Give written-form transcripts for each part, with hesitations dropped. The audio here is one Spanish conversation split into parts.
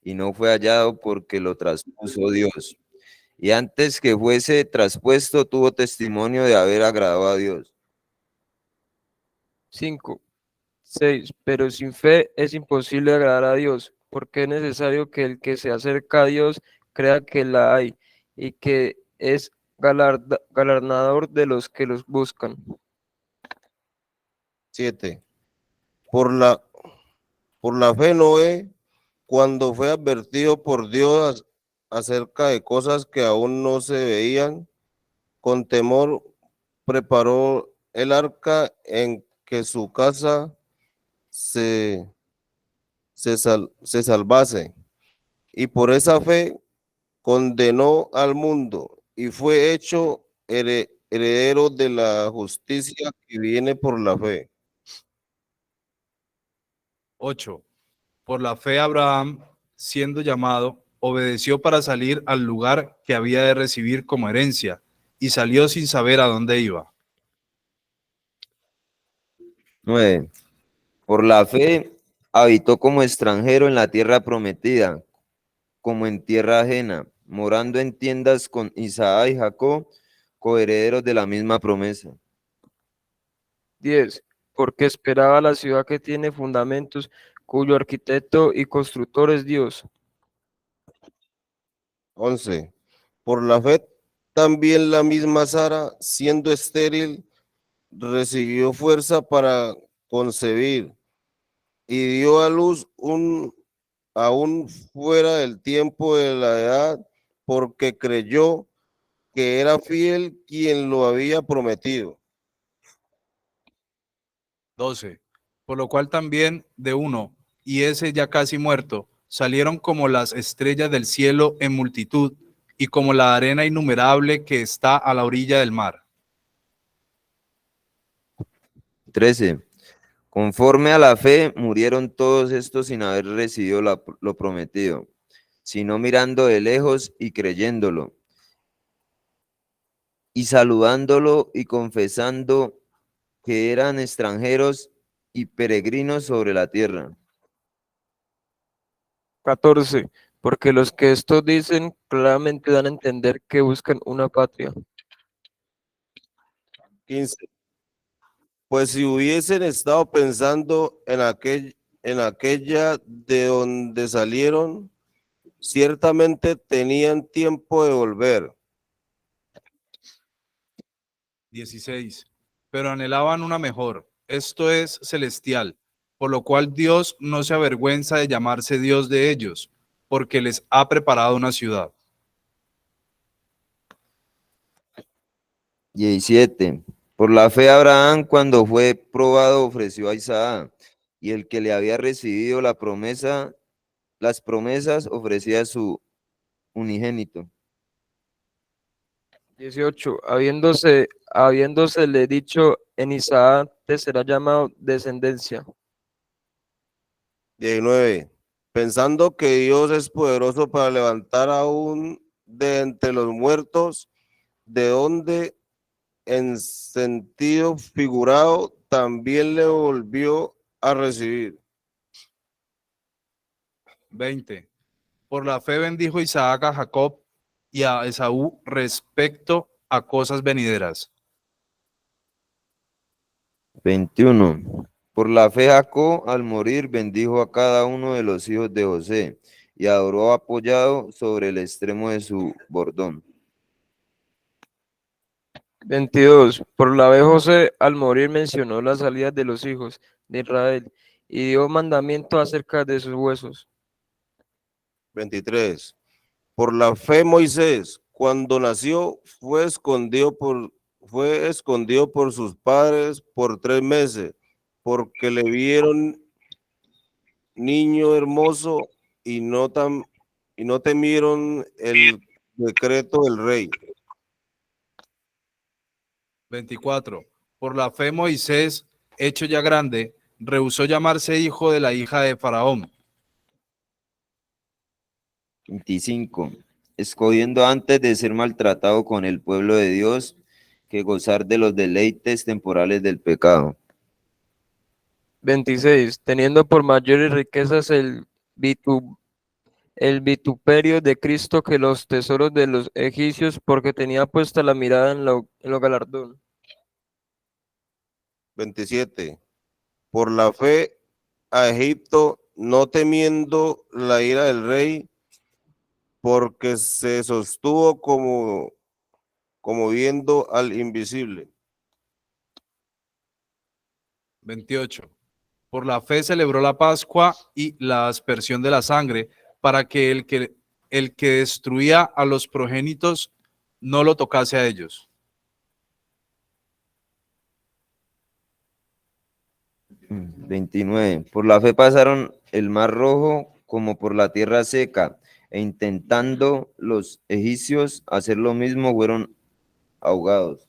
y no fue hallado porque lo traspuso Dios. Y antes que fuese traspuesto, tuvo testimonio de haber agradado a Dios. 5. 6. Pero sin fe es imposible agradar a Dios, porque es necesario que el que se acerca a Dios crea que la hay y que es galardonador de los que los buscan. 7. Por la, por la fe Noé, cuando fue advertido por Dios acerca de cosas que aún no se veían, con temor preparó el arca en que su casa se salvase, y por esa fe condenó al mundo y fue hecho heredero de la justicia que viene por la fe. 8. Por la fe Abraham, siendo llamado, obedeció para salir al lugar que había de recibir como herencia, y salió sin saber a dónde iba. 9. Por la fe habitó como extranjero en la tierra prometida, como en tierra ajena, morando en tiendas con Isaac y Jacob, coherederos de la misma promesa. 10. Porque esperaba la ciudad que tiene fundamentos, cuyo arquitecto y constructor es Dios. 11. Por la fe también la misma Sara, siendo estéril, recibió fuerza para concebir y dio a luz aún fuera del tiempo de la edad, porque creyó que era fiel quien lo había prometido. 12. Por lo cual también de uno, y ese ya casi muerto, salieron como las estrellas del cielo en multitud, y como la arena innumerable que está a la orilla del mar. 13. Conforme a la fe, murieron todos estos sin haber recibido lo prometido, sino mirando de lejos y creyéndolo, y saludándolo y confesando que eran extranjeros y peregrinos sobre la tierra. 14. Porque los que esto dicen claramente dan a entender que buscan una patria. 15. Pues si hubiesen estado pensando en aquella de donde salieron, ciertamente tenían tiempo de volver. 16. Pero anhelaban una mejor, esto es celestial, por lo cual Dios no se avergüenza de llamarse Dios de ellos, porque les ha preparado una ciudad. 17. Por la fe Abraham, cuando fue probado, ofreció a Isaac, y el que le había recibido las promesas, ofrecía a su unigénito. 18. Habiéndosele dicho, en Isaac te será llamado descendencia. 19. Pensando que Dios es poderoso para levantar aún de entre los muertos, de donde en sentido figurado también le volvió a recibir. 20. Por la fe bendijo Isaac a Jacob y a Esaú respecto a cosas venideras. 21. Por la fe Jacob, al morir, bendijo a cada uno de los hijos de José, y adoró apoyado sobre el extremo de su bordón. 22. Por la fe José al morir mencionó las salidas de los hijos de Israel y dio mandamiento acerca de sus huesos. 23. Por la fe Moisés, cuando nació, fue escondido por sus padres por 3 meses, porque le vieron niño hermoso y y no temieron el decreto del rey. 24. Por la fe Moisés, hecho ya grande, rehusó llamarse hijo de la hija de Faraón. 25. Escogiendo antes de ser maltratado con el pueblo de Dios que gozar de los deleites temporales del pecado. 26. Teniendo por mayores riquezas el vituperio de Cristo que los tesoros de los egipcios, porque tenía puesta la mirada en lo galardón. 27. Por la fe a Egipto, no temiendo la ira del rey, porque se sostuvo como viendo al invisible. 28. Por la fe celebró la Pascua y la aspersión de la sangre, para que el que destruía a los progénitos no lo tocase a ellos. 29. Por la fe pasaron el mar rojo como por la tierra seca, e intentando los egipcios hacer lo mismo, fueron ahogados.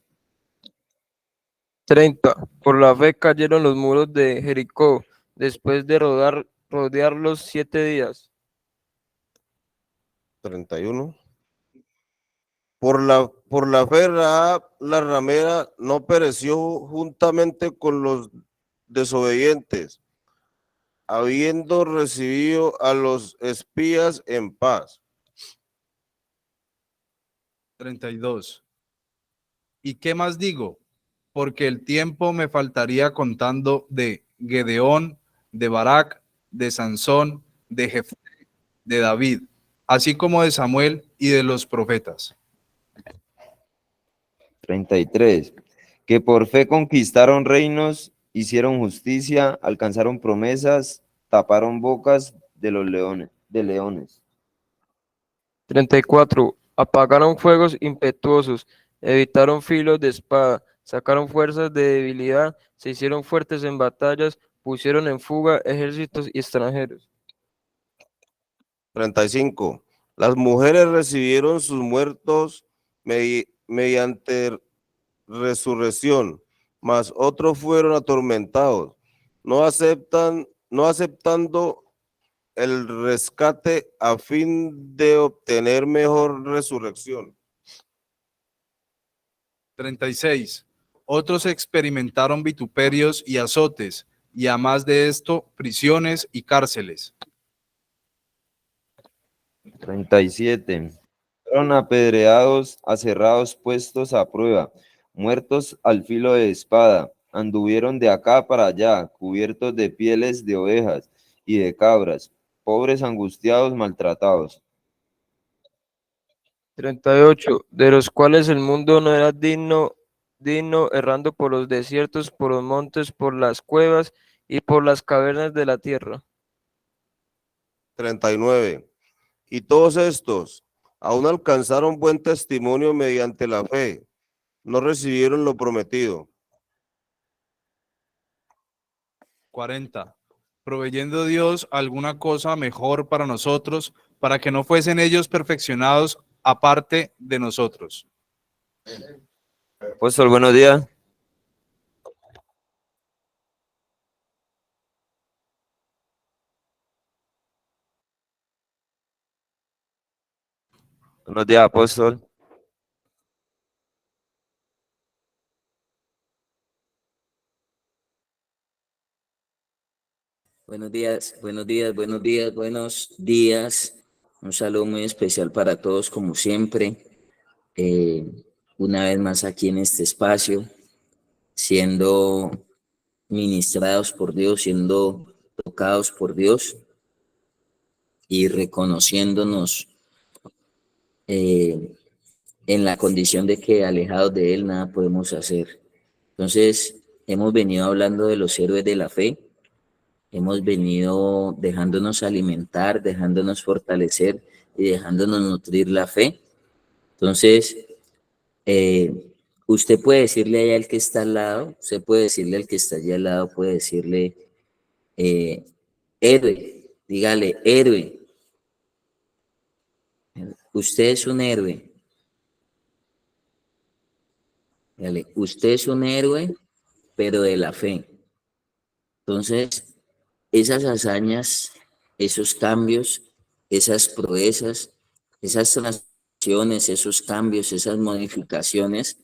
30. Por la fe cayeron los muros de Jericó, después de rodearlos 7 días. 31. Por la fe Rahab la ramera no pereció juntamente con los desobedientes, habiendo recibido a los espías en paz. 32. ¿Y qué más digo? Porque el tiempo me faltaría contando de Gedeón, de Barak, de Sansón, de Jefté, de David, así como de Samuel y de los profetas. 33. Que por fe conquistaron reinos, hicieron justicia, alcanzaron promesas, taparon bocas de los leones. 34. Apagaron fuegos impetuosos, evitaron filos de espada, sacaron fuerzas de debilidad, se hicieron fuertes en batallas, pusieron en fuga ejércitos y extranjeros. 35. Las mujeres recibieron sus muertos mediante resurrección, mas otros fueron atormentados, no aceptando el rescate a fin de obtener mejor resurrección. 36. Otros experimentaron vituperios y azotes, y a más de esto, prisiones y cárceles. 37. Fueron apedreados, aserrados, puestos a prueba, muertos al filo de espada, anduvieron de acá para allá, cubiertos de pieles de ovejas y de cabras, pobres, angustiados, maltratados. 38. De los cuales el mundo no era digno, errando por los desiertos, por los montes, por las cuevas y por las cavernas de la tierra. 39. Y todos estos aún alcanzaron buen testimonio mediante la fe, no recibieron lo prometido. 40. Proveyendo Dios alguna cosa mejor para nosotros, para que no fuesen ellos perfeccionados aparte de nosotros. Apóstol, buenos días. Buenos días, apóstol. Buenos días, buenos días, buenos días, buenos días. Un saludo muy especial para todos, como siempre. Una vez más aquí en este espacio, siendo ministrados por Dios, siendo tocados por Dios y reconociéndonos en la condición de que alejados de Él nada podemos hacer. Entonces, hemos venido hablando de los héroes de la fe. Hemos venido dejándonos alimentar, dejándonos fortalecer y dejándonos nutrir la fe. Entonces, usted puede decirle ahí al que está al lado, usted puede decirle al que está allá al lado, puede decirle, héroe, dígale, héroe. Usted es un héroe. Dígale, usted es un héroe, pero de la fe. Entonces, esas hazañas, esos cambios, esas proezas, esas transformaciones, esos cambios, esas modificaciones,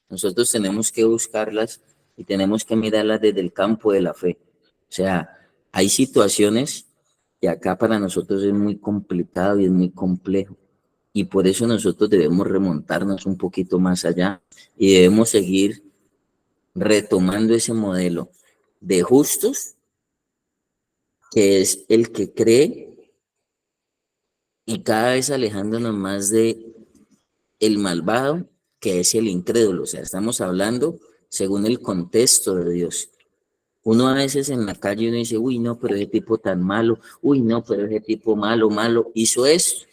nosotros tenemos que buscarlas y tenemos que mirarlas desde el campo de la fe. O sea, hay situaciones Y acá para nosotros es muy complicado y es muy complejo. Y por eso nosotros debemos remontarnos un poquito más allá y debemos seguir retomando ese modelo de justos, que es el que cree, y cada vez alejándonos más de el malvado, que es el incrédulo. O sea, estamos hablando según el contexto de Dios. Uno a veces en la calle uno dice, uy, no, pero ese tipo tan malo, uy, no, pero ese tipo malo, malo, hizo esto.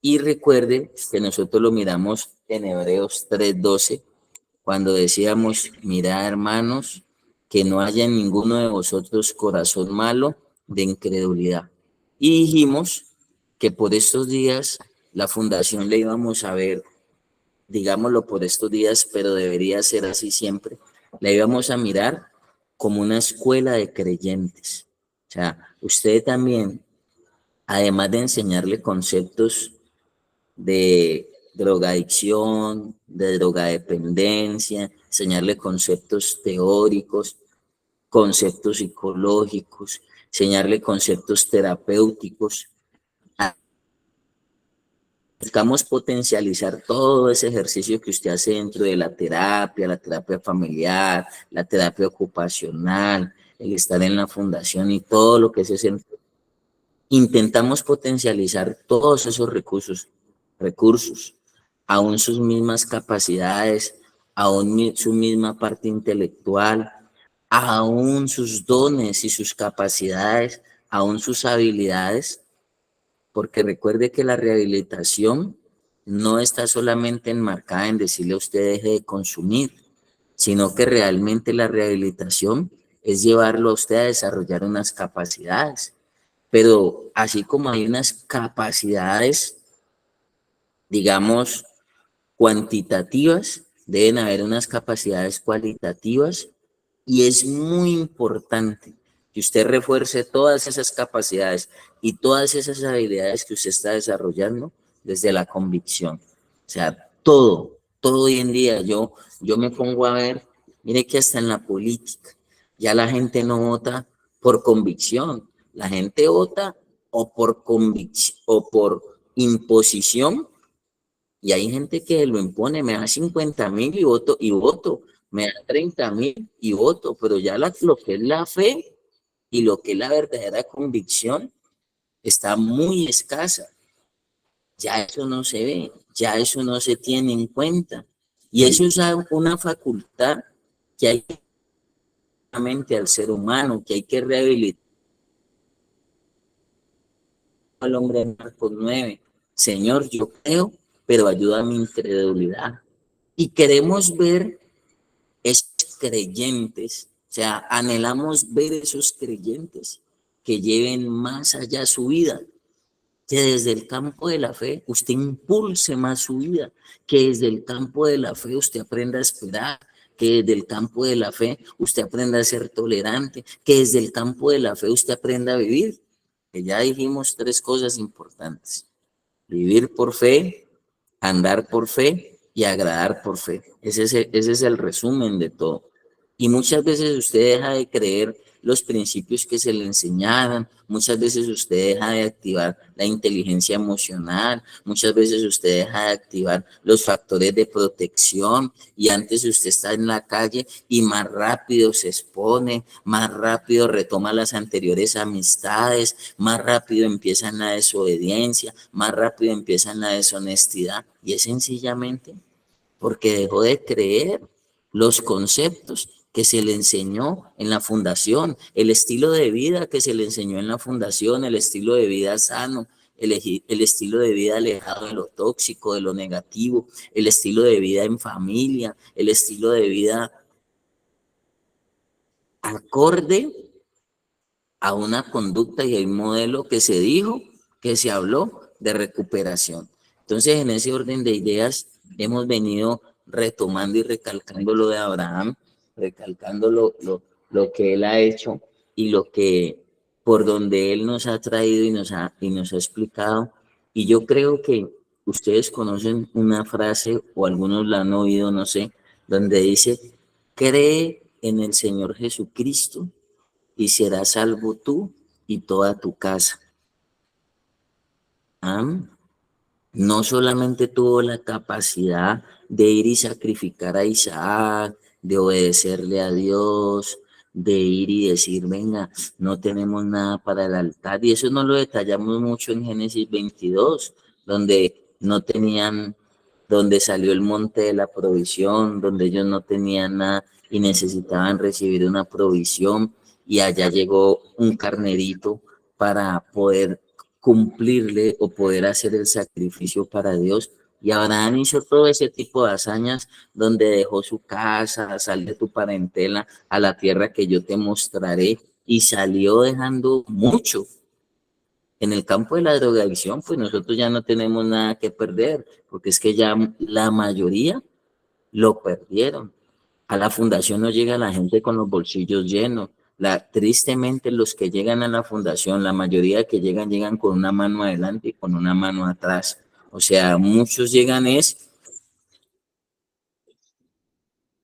Y recuerde que nosotros lo miramos en Hebreos 3:12, cuando decíamos, mirad hermanos, que no haya en ninguno de vosotros corazón malo de incredulidad. Y dijimos que por estos días la fundación le íbamos a ver, digámoslo por estos días, pero debería ser así siempre, la íbamos a mirar como una escuela de creyentes. O sea, usted también, además de enseñarle conceptos de drogadicción, de drogadependencia, enseñarle conceptos teóricos, conceptos psicológicos, enseñarle conceptos terapéuticos. Buscamos potencializar todo ese ejercicio que usted hace dentro de la terapia familiar, la terapia ocupacional, el estar en la fundación y todo lo que es ese. Intentamos potencializar todos esos recursos, aún sus mismas capacidades, aún su misma parte intelectual, aún sus dones y sus capacidades, aún sus habilidades, porque recuerde que la rehabilitación no está solamente enmarcada en decirle a usted deje de consumir, sino que realmente la rehabilitación es llevarlo a usted a desarrollar unas capacidades. Pero así como hay unas capacidades, digamos, cuantitativas, deben haber unas capacidades cualitativas, y es muy importante que usted refuerce todas esas capacidades y todas esas habilidades que usted está desarrollando desde la convicción. O sea, todo hoy en día, yo me pongo a ver, mire que hasta en la política, ya la gente no vota por convicción, la gente vota o por convicción o por imposición, y hay gente que lo impone, me da 50.000 y voto, me da 30.000 y voto, pero ya lo que es la fe y lo que es la verdadera convicción está muy escasa. Ya eso no se ve, ya eso no se tiene en cuenta. Y eso es una facultad que hay al ser humano, que hay que rehabilitar al hombre de Marcos 9. Señor, yo creo, pero ayuda a mi incredulidad. Y queremos ver esos creyentes, o sea, anhelamos ver esos creyentes que lleven más allá su vida, que desde el campo de la fe usted impulse más su vida, que desde el campo de la fe usted aprenda a esperar, que desde el campo de la fe usted aprenda a ser tolerante, que desde el campo de la fe usted aprenda a vivir. Que ya dijimos 3 cosas importantes: vivir por fe, andar por fe y agradar por fe. Ese es el resumen de todo. Y muchas veces usted deja de creer los principios que se le enseñaban, muchas veces usted deja de activar la inteligencia emocional, muchas veces usted deja de activar los factores de protección, y antes usted está en la calle y más rápido se expone, más rápido retoma las anteriores amistades, más rápido empieza en la desobediencia, más rápido empieza en la deshonestidad, y es sencillamente porque dejó de creer los conceptos que se le enseñó en la fundación, el estilo de vida que se le enseñó en la fundación, el estilo de vida sano, el estilo de vida alejado de lo tóxico, de lo negativo, el estilo de vida en familia, el estilo de vida acorde a una conducta y a un modelo que se dijo, que se habló de recuperación. Entonces, en ese orden de ideas, hemos venido retomando y recalcando lo de Abraham, recalcando lo que él ha hecho y lo que por donde él nos ha traído y nos ha explicado. Y yo creo que ustedes conocen una frase, o algunos la han oído, no sé, donde dice: cree en el Señor Jesucristo y serás salvo tú y toda tu casa. ¿Ah? No solamente tuvo la capacidad de ir y sacrificar a Isaac, de obedecerle a Dios, de ir y decir, venga, no tenemos nada para el altar. Y eso no lo detallamos mucho en Génesis 22, donde no tenían, donde salió el monte de la provisión, donde ellos no tenían nada y necesitaban recibir una provisión. Y allá llegó un carnerito para poder cumplirle o poder hacer el sacrificio para Dios. Y Abraham hizo todo ese tipo de hazañas donde dejó su casa, sal de tu parentela a la tierra que yo te mostraré y salió dejando mucho. En el campo de la drogadicción, pues nosotros ya no tenemos nada que perder, porque es que ya la mayoría lo perdieron. A la fundación no llega la gente con los bolsillos llenos. Tristemente los que llegan a la fundación, la mayoría que llegan, llegan con una mano adelante y con una mano atrás. O sea, muchos llegan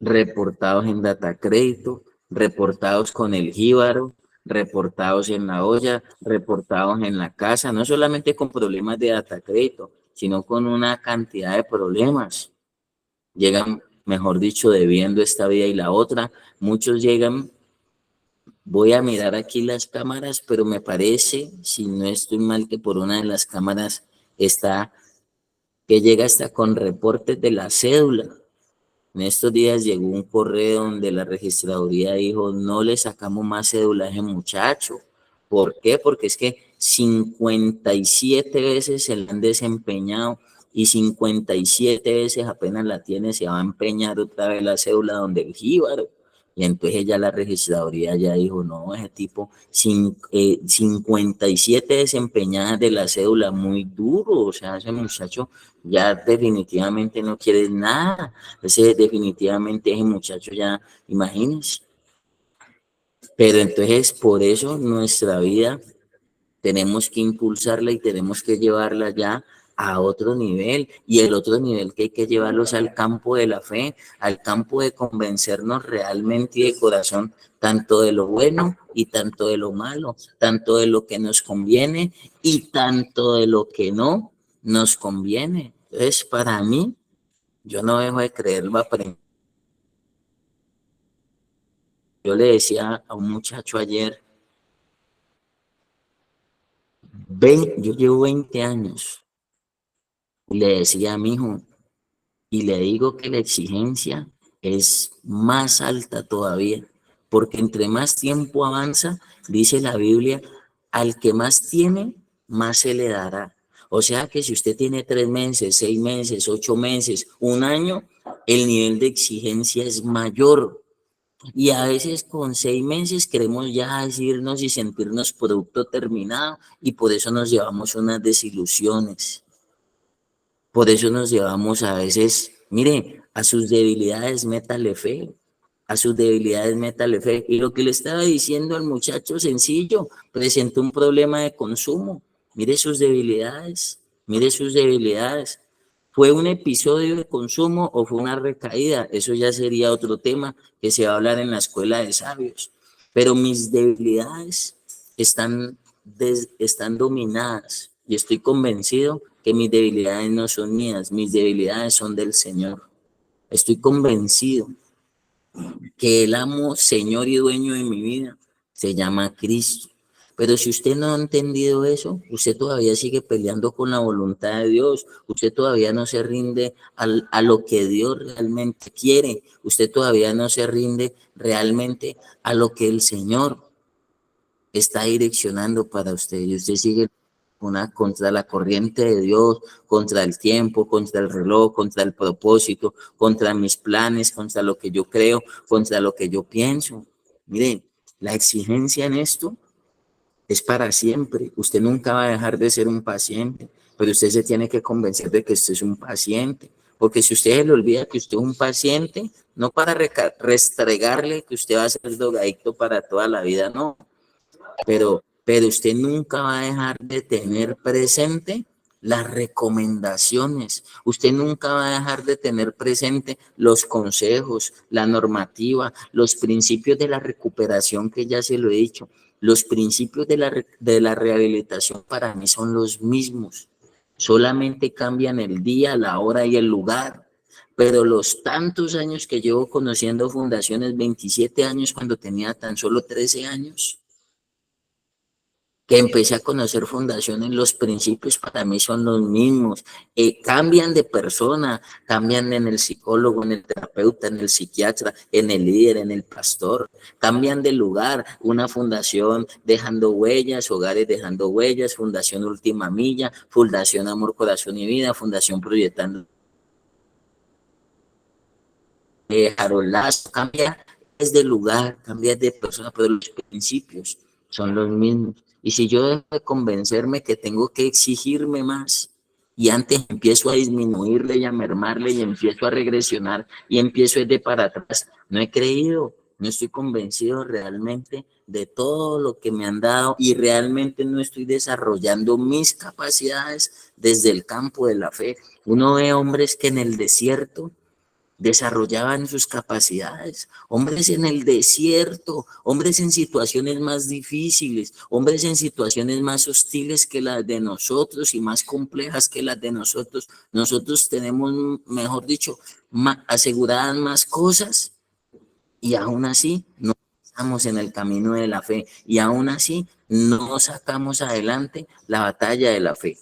reportados en data crédito, reportados con el jíbaro, reportados en la olla, reportados en la casa, no solamente con problemas de data crédito, sino con una cantidad de problemas. Llegan, mejor dicho, debiendo esta vida y la otra. Muchos llegan, voy a mirar aquí las cámaras, pero me parece, si no estoy mal, que por una de las cámaras está, que llega hasta con reportes de la cédula. En estos días llegó un correo donde la registraduría dijo, no le sacamos más cédula a ese muchacho. ¿Por qué? Porque es que 57 veces se le han desempeñado y 57 veces apenas la tiene, se va a empeñar otra vez la cédula donde el jíbaro. Y entonces ya la registraduría ya dijo, no, ese tipo, 57 desempeñadas de la cédula, muy duro, o sea, ese muchacho ya definitivamente no quiere nada. Definitivamente ese muchacho ya, imagínense. Pero entonces por eso nuestra vida tenemos que impulsarla y tenemos que llevarla ya a otro nivel. Y el otro nivel que hay que llevarlos al campo de la fe, al campo de convencernos realmente y de corazón, tanto de lo bueno y tanto de lo malo, tanto de lo que nos conviene y tanto de lo que no nos conviene. Entonces, para mí, yo no dejo de creerlo aprendiendo. Yo le decía a un muchacho ayer, yo llevo 20 años, y le decía a mi hijo, y le digo que la exigencia es más alta todavía, porque entre más tiempo avanza, dice la Biblia, al que más tiene, más se le dará. O sea que si usted tiene 3 meses, 6 meses, 8 meses, un año, el nivel de exigencia es mayor. Y a veces con 6 meses queremos ya decirnos y sentirnos producto terminado y por eso nos llevamos unas desilusiones. Por eso nos llevamos a veces, mire, a sus debilidades métale fe, a sus debilidades métale fe. Y lo que le estaba diciendo al muchacho sencillo, presentó un problema de consumo. Mire sus debilidades, mire sus debilidades. ¿Fue un episodio de consumo o fue una recaída? Eso ya sería otro tema que se va a hablar en la escuela de sabios. Pero mis debilidades están dominadas y estoy convencido que mis debilidades no son mías, mis debilidades son del Señor. Estoy convencido que el amo, Señor y dueño de mi vida se llama Cristo. Pero si usted no ha entendido eso, usted todavía sigue peleando con la voluntad de Dios, usted todavía no se rinde a lo que Dios realmente quiere, usted todavía no se rinde realmente a lo que el Señor está direccionando para usted, y usted sigue contra la corriente de Dios, contra el tiempo, contra el reloj, contra el propósito, contra mis planes, contra lo que yo creo, contra lo que yo pienso. Miren, la exigencia en esto es para siempre. Usted nunca va a dejar de ser un paciente, pero usted se tiene que convencer de que usted es un paciente. Porque si usted se le olvida que usted es un paciente, no para restregarle que usted va a ser drogadicto para toda la vida, no. Pero usted nunca va a dejar de tener presente las recomendaciones. Usted nunca va a dejar de tener presente los consejos, la normativa, los principios de la recuperación que ya se lo he dicho. Los principios de la rehabilitación para mí son los mismos, solamente cambian el día, la hora y el lugar. Pero los tantos años que llevo conociendo fundaciones, 27 años cuando tenía tan solo 13 años, que empecé a conocer fundaciones, los principios para mí son los mismos. Cambian de persona, cambian en el psicólogo, en el terapeuta, en el psiquiatra, en el líder, en el pastor. Cambian de lugar, una fundación dejando huellas, hogares dejando huellas, fundación Última Milla, fundación Amor, Corazón y Vida, fundación Proyectando. Harold Lazo, cambia de lugar, cambia de persona, pero los principios son los mismos. Y si yo dejo de convencerme que tengo que exigirme más y antes empiezo a disminuirle y a mermarle y empiezo a regresionar y empiezo de para atrás, no he creído, no estoy convencido realmente de todo lo que me han dado y realmente no estoy desarrollando mis capacidades desde el campo de la fe. Uno ve hombres que en el desierto desarrollaban sus capacidades, hombres en el desierto, hombres en situaciones más difíciles, hombres en situaciones más hostiles que las de nosotros y más complejas que las de nosotros. Nosotros tenemos, mejor dicho, aseguradas más cosas y aún así no estamos en el camino de la fe y aún así no sacamos adelante la batalla de la fe.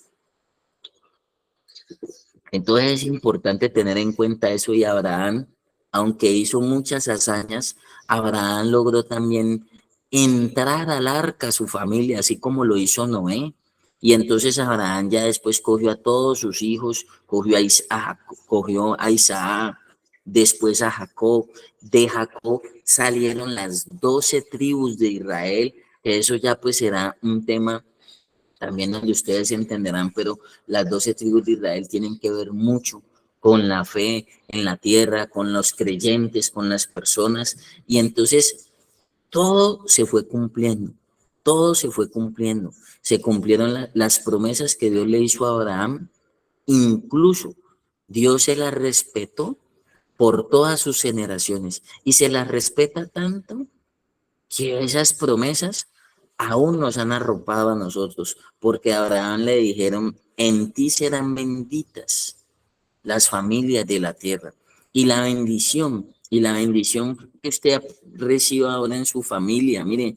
Entonces es importante tener en cuenta eso y Abraham, aunque hizo muchas hazañas, Abraham logró también entrar al arca, su familia, así como lo hizo Noé. Y entonces Abraham ya después cogió a todos sus hijos, cogió a Isaac, después a Jacob. De Jacob salieron las 12 tribus de Israel, que eso ya pues será un tema también donde ustedes entenderán, pero las 12 tribus de Israel tienen que ver mucho con la fe en la tierra, con los creyentes, con las personas, y entonces todo se fue cumpliendo, todo se fue cumpliendo, se cumplieron las promesas que Dios le hizo a Abraham, incluso Dios se las respetó por todas sus generaciones, y se las respeta tanto que esas promesas aún nos han arropado a nosotros, porque a Abraham le dijeron, en ti serán benditas las familias de la tierra. Y la bendición que usted reciba ahora en su familia, mire,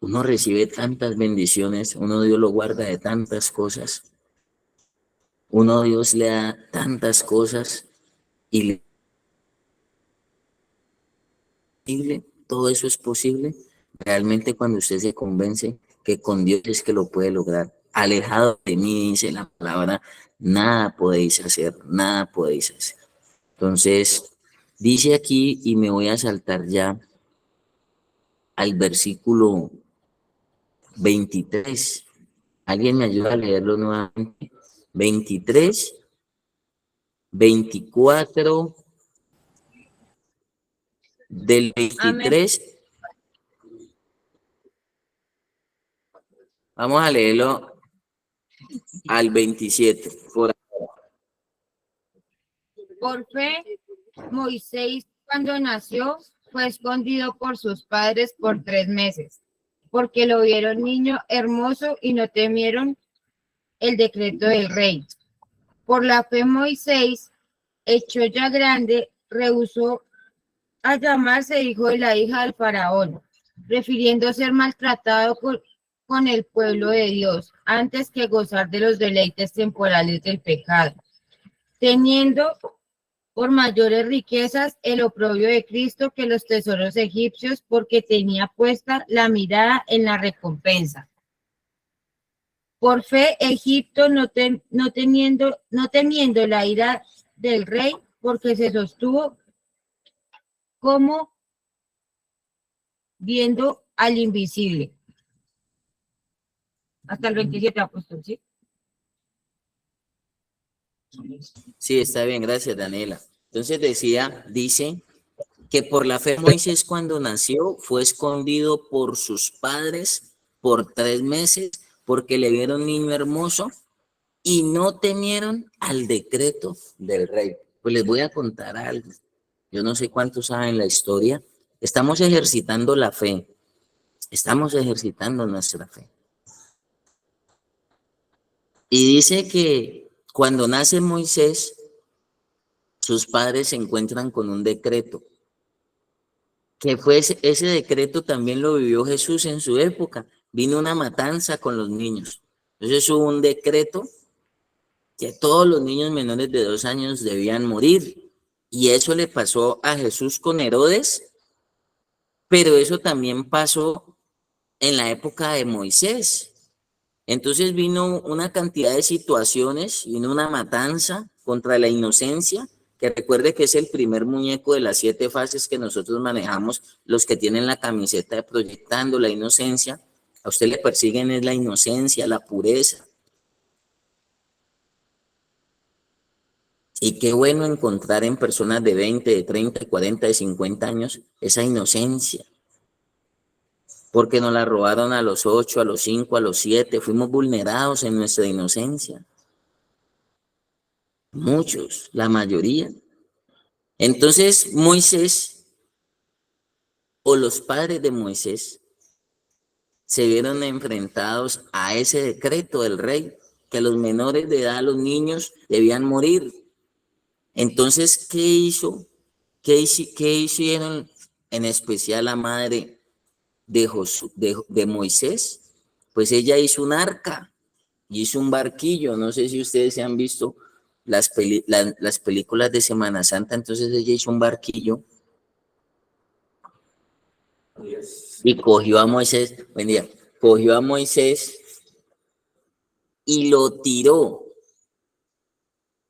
uno recibe tantas bendiciones, uno Dios lo guarda de tantas cosas, uno Dios le da tantas cosas y todo eso es posible realmente cuando usted se convence que con Dios es que lo puede lograr. Alejado de mí, dice la palabra, nada podéis hacer, nada podéis hacer. Entonces, dice aquí, y me voy a saltar ya al versículo 23. ¿Alguien me ayuda a leerlo nuevamente? 23, 24, del 23. Amén. Vamos a leerlo al 27. Por fe, Moisés, cuando nació, fue escondido por sus padres por 3 meses, porque lo vieron niño hermoso y no temieron el decreto del rey. Por la fe, Moisés, hecho ya grande, rehusó a llamarse hijo de la hija del faraón, prefiriendo ser maltratado con el pueblo de Dios antes que gozar de los deleites temporales del pecado, teniendo por mayores riquezas el oprobio de Cristo que los tesoros egipcios, porque tenía puesta la mirada en la recompensa. Por fe, Egipto no temiendo la ira del rey, porque se sostuvo como viendo al invisible. Hasta el 27, apóstol, ¿sí? Sí, está bien, gracias, Daniela. Entonces dice que por la fe Moisés cuando nació fue escondido por sus padres por 3 meses porque le vieron niño hermoso y no temieron al decreto del rey. Pues les voy a contar algo. Yo no sé cuántos saben la historia, Estamos ejercitando la fe. Estamos ejercitando nuestra fe. Y dice que cuando nace Moisés, sus padres se encuentran con un decreto. Que fue ese decreto también lo vivió Jesús en su época. Vino una matanza con los niños. Entonces hubo un decreto que todos los niños menores de 2 años debían morir. Y eso le pasó a Jesús con Herodes, pero eso también pasó en la época de Moisés. Entonces vino una cantidad de situaciones, vino una matanza contra la inocencia, que recuerde que es el primer muñeco de las 7 fases que nosotros manejamos, los que tienen la camiseta de Proyectando la Inocencia. A usted le persiguen es la inocencia, la pureza. Y qué bueno encontrar en personas de 20, de 30, de 40, de 50 años esa inocencia. Porque nos la robaron a los 8, a los 5, a los 7. Fuimos vulnerados en nuestra inocencia. Muchos, la mayoría. Entonces Moisés o los padres de Moisés se vieron enfrentados a ese decreto del rey, que los menores de edad, los niños, debían morir. Entonces, ¿qué hizo? ¿Qué hicieron en especial la madre de Moisés? Pues ella hizo un arca, hizo un barquillo. No sé si ustedes se han visto las películas de Semana Santa. Entonces ella hizo un barquillo y cogió a Moisés, cogió a Moisés y lo tiró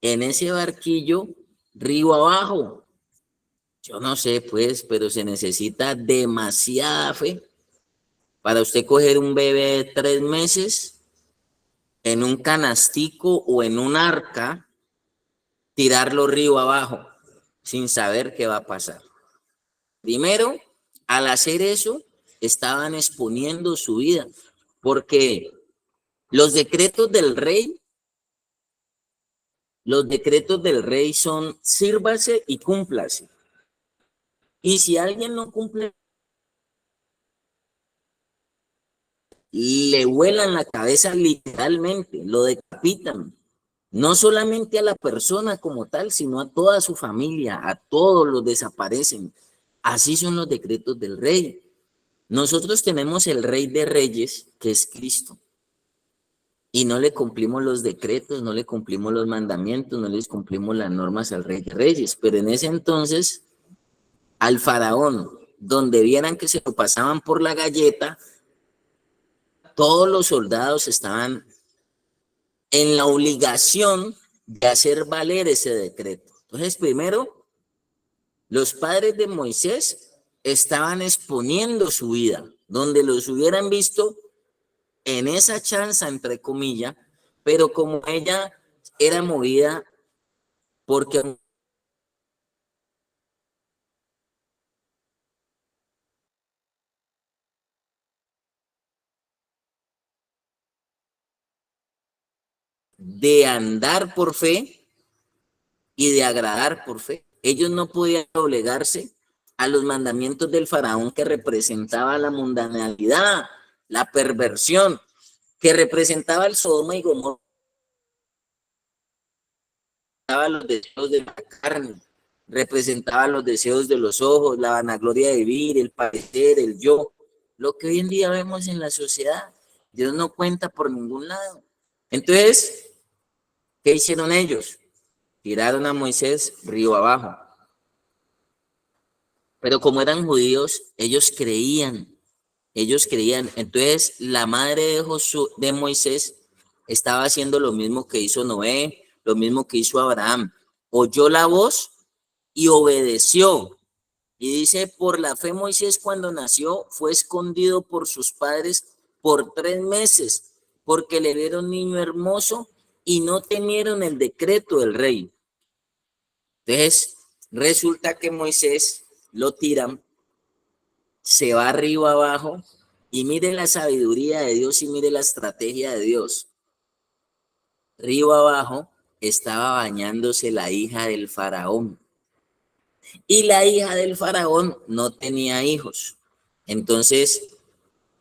en ese barquillo río abajo. Yo no sé, pues, pero se necesita demasiada fe para usted coger un bebé de 3 meses en un canastico o en un arca, tirarlo río abajo, sin saber qué va a pasar. Primero, al hacer eso, estaban exponiendo su vida, porque los decretos del rey son sírvase y cúmplase. Y si alguien no cumple, le vuelan la cabeza literalmente, lo decapitan. No solamente a la persona como tal, sino a toda su familia, a todos los desaparecen. Así son los decretos del rey. Nosotros tenemos el Rey de Reyes, que es Cristo, y no le cumplimos los decretos, no le cumplimos los mandamientos, no les cumplimos las normas al Rey de Reyes. Pero en ese entonces, al faraón, donde vieran que se lo pasaban por la galleta, todos los soldados estaban en la obligación de hacer valer ese decreto. Entonces, primero, los padres de Moisés estaban exponiendo su vida, donde los hubieran visto en esa chanza, entre comillas, pero como ella era movida porque de andar por fe y de agradar por fe. Ellos no podían doblegarse a los mandamientos del faraón, que representaba la mundanalidad, la perversión, que representaba el Sodoma y Gomorra, los deseos de la carne, representaba los deseos de los ojos, la vanagloria de vivir, el parecer, el yo, lo que hoy en día vemos en la sociedad. Dios no cuenta por ningún lado. Entonces, ¿qué hicieron ellos? Tiraron a Moisés río abajo. Pero como eran judíos, ellos creían. Entonces, la madre de Moisés estaba haciendo lo mismo que hizo Noé, lo mismo que hizo Abraham. Oyó la voz y obedeció. Y dice, por la fe Moisés, cuando nació, fue escondido por sus padres por 3 meses, porque le vieron niño hermoso y no temieron el decreto del rey. Entonces, resulta que Moisés lo tiran, se va arriba abajo, y mire la sabiduría de Dios y mire la estrategia de Dios. Río abajo estaba bañándose la hija del faraón. Y la hija del faraón no tenía hijos. Entonces,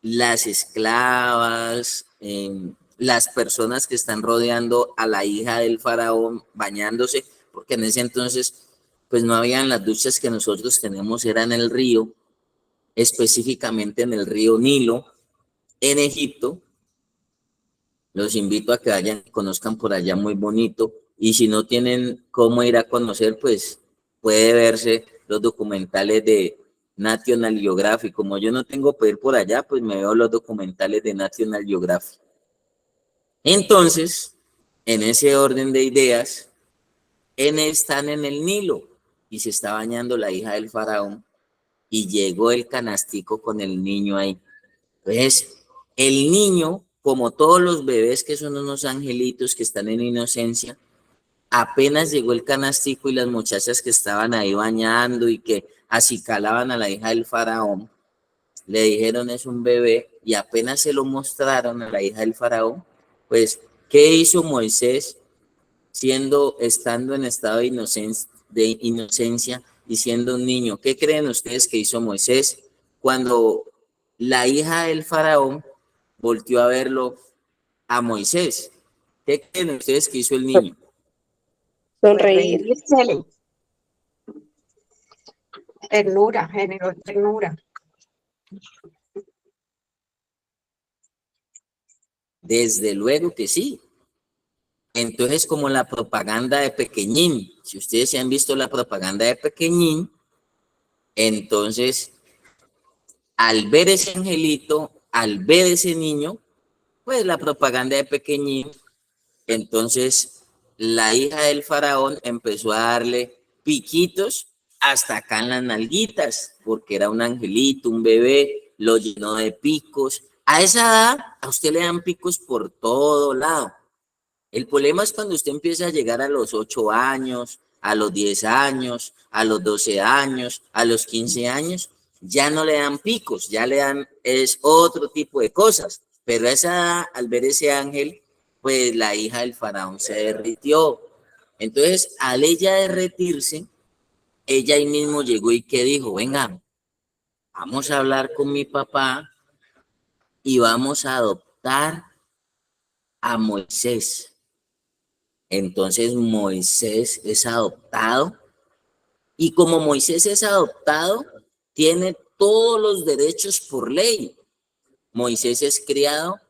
las esclavas, las personas que están rodeando a la hija del faraón bañándose, porque en ese entonces pues no habían las duchas que nosotros tenemos, era en el río, específicamente en el río Nilo, en Egipto. Los invito a que vayan y conozcan por allá, muy bonito, y si no tienen cómo ir a conocer, pues puede verse los documentales de National Geographic. Como yo no tengo para ir por allá, pues me veo los documentales de National Geographic. Entonces, en ese orden de ideas, están en el Nilo y se está bañando la hija del faraón y llegó el canastico con el niño ahí. Entonces, el niño, como todos los bebés que son unos angelitos que están en inocencia, apenas llegó el canastico y las muchachas que estaban ahí bañando y que acicalaban a la hija del faraón, le dijeron es un bebé, y apenas se lo mostraron a la hija del faraón, pues, ¿qué hizo Moisés estando en estado de inocencia y siendo un niño? ¿Qué creen ustedes que hizo Moisés cuando la hija del faraón volteó a verlo a Moisés? ¿Qué creen ustedes que hizo el niño? Sonreír. Ternura, generó ternura. Desde luego que sí. Entonces, como la propaganda de Pequeñín, si ustedes se han visto la propaganda de Pequeñín, entonces, al ver ese angelito, al ver ese niño, pues la propaganda de Pequeñín, entonces la hija del faraón empezó a darle piquitos hasta acá en las nalguitas, porque era un angelito, un bebé, lo llenó de picos. A esa edad, a usted le dan picos por todo lado. El problema es cuando usted empieza a llegar a los 8 años, a los 10 años, a los 12 años, a los 15 años, ya no le dan picos, ya le dan, es otro tipo de cosas. Pero a esa edad, al ver ese ángel, pues la hija del faraón se derritió. Entonces, al ella derretirse, ella ahí mismo llegó y que dijo, venga, vamos a hablar con mi papá y vamos a adoptar a Moisés. Entonces Moisés es adoptado, y como Moisés es adoptado, tiene todos los derechos por ley. Moisés es criado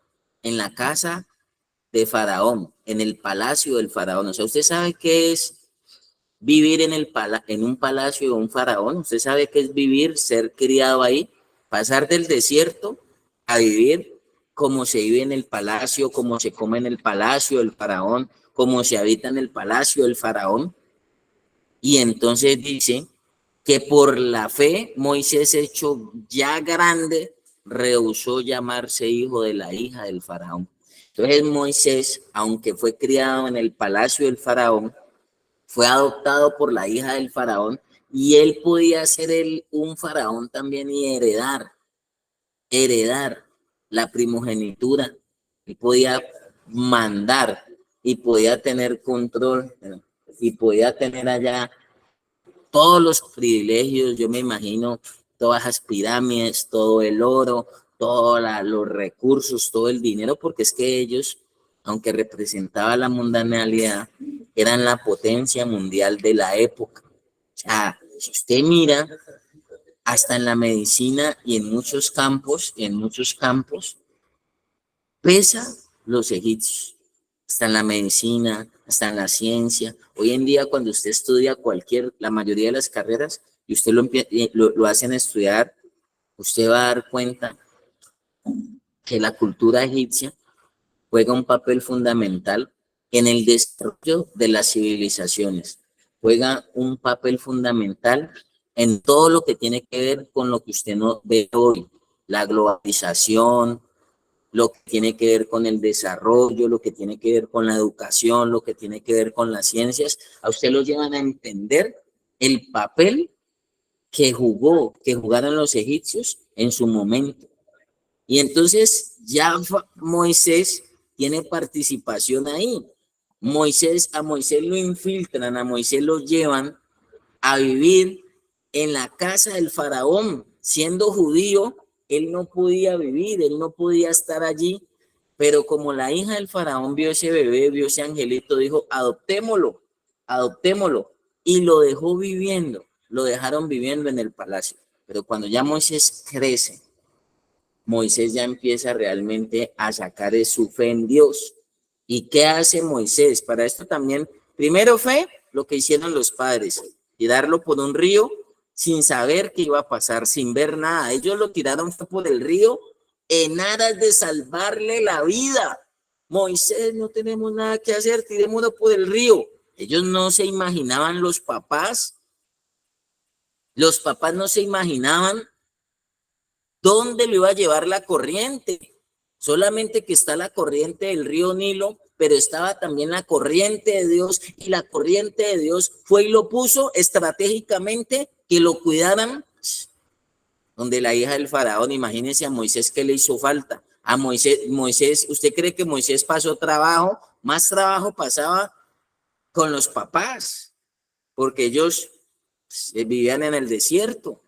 en la casa de Faraón, en el palacio del Faraón. O sea, ¿usted sabe qué es vivir en un palacio de un faraón? ¿Usted sabe qué es vivir, ser criado ahí? Pasar del desierto a vivir como se vive en el palacio, como se come en el palacio del faraón, como se habita en el palacio del faraón. Y entonces dice que por la fe Moisés, hecho ya grande, rehusó llamarse hijo de la hija del faraón. Entonces Moisés, aunque fue criado en el palacio del faraón, fue adoptado por la hija del faraón, y él podía ser un faraón también y heredar la primogenitura, y podía mandar y podía tener control y podía tener allá todos los privilegios. Yo me imagino todas las pirámides, todo el oro, todos los recursos, todo el dinero, porque es que ellos, aunque representaban la mundanalidad, eran la potencia mundial de la época. O sea, si usted mira, hasta en la medicina y en muchos campos, pesa los egipcios. Hasta en la medicina, hasta en la ciencia. Hoy en día, cuando usted estudia la mayoría de las carreras, y usted lo hacen estudiar, usted va a dar cuenta que la cultura egipcia juega un papel fundamental en el desarrollo de las civilizaciones. Juega un papel fundamental en todo lo que tiene que ver con lo que usted no ve hoy, la globalización, lo que tiene que ver con el desarrollo, lo que tiene que ver con la educación, lo que tiene que ver con las ciencias. A usted lo llevan a entender el papel que jugaron los egipcios en su momento. Y entonces ya Moisés tiene participación ahí. A Moisés lo infiltran, a Moisés lo llevan a vivir en la casa del faraón. Siendo judío, él no podía vivir, él no podía estar allí, pero como la hija del faraón vio ese bebé, vio ese angelito, dijo, adoptémoslo, adoptémoslo, y lo dejó viviendo, lo dejaron viviendo en el palacio. Pero cuando ya Moisés crece, Moisés ya empieza realmente a sacar de su fe en Dios. ¿Y qué hace Moisés? Para esto también, primero fe, lo que hicieron los padres, tirarlo por un río sin saber qué iba a pasar, sin ver nada. Ellos lo tiraron por el río en aras de salvarle la vida. Moisés, no tenemos nada que hacer, tirémoslo por el río. Ellos no se imaginaban, los papás no se imaginaban dónde lo iba a llevar la corriente. Solamente que está la corriente del río Nilo, pero estaba también la corriente de Dios, y la corriente de Dios fue y lo puso estratégicamente que lo cuidaran donde la hija del faraón. Imagínense a Moisés qué le hizo falta. A Moisés, ¿usted cree que Moisés pasó trabajo? Más trabajo pasaba con los papás, porque ellos vivían en el desierto.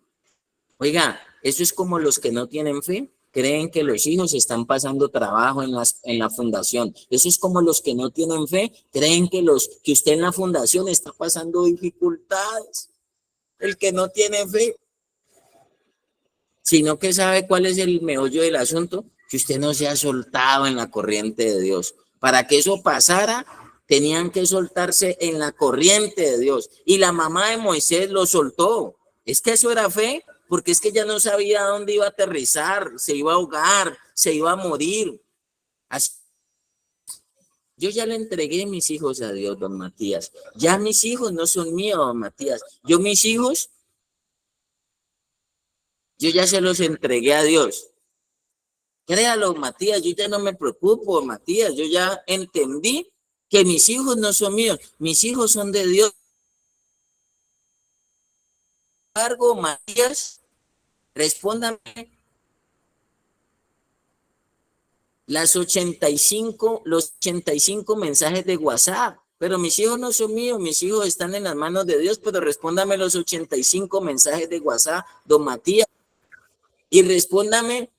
Oiga, eso es como los que no tienen fe, creen que los hijos están pasando trabajo en la fundación. Eso es como los que no tienen fe, creen que usted en la fundación está pasando dificultades. El que no tiene fe, sino que sabe cuál es el meollo del asunto, que usted no se ha soltado en la corriente de Dios. Para que eso pasara, tenían que soltarse en la corriente de Dios. Y la mamá de Moisés lo soltó. Es que eso era fe, porque es que ya no sabía dónde iba a aterrizar, se iba a ahogar, se iba a morir. Así, yo ya le entregué mis hijos a Dios, don Matías. Ya mis hijos no son míos, don Matías. Mis hijos, yo ya se los entregué a Dios. Créalo, Matías, yo ya no me preocupo, Matías. Yo ya entendí que mis hijos no son míos, mis hijos son de Dios. Sin embargo, Matías, respóndame los 85 mensajes de WhatsApp. Pero mis hijos no son míos, mis hijos están en las manos de Dios, pero respóndame los 85 mensajes de WhatsApp, don Matías. Y respóndame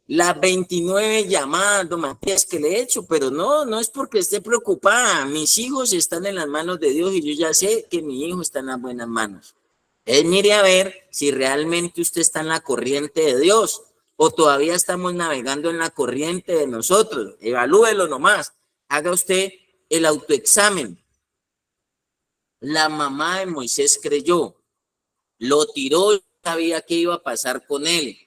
las 29 llamadas, don Matías, que le he hecho, pero no es porque esté preocupada. Mis hijos están en las manos de Dios y yo ya sé que mi hijo está en las buenas manos. Mire a ver si realmente usted está en la corriente de Dios o todavía estamos navegando en la corriente de nosotros. Evalúelo nomás. Haga usted el autoexamen. La mamá de Moisés creyó, lo tiró, sabía qué iba a pasar con él.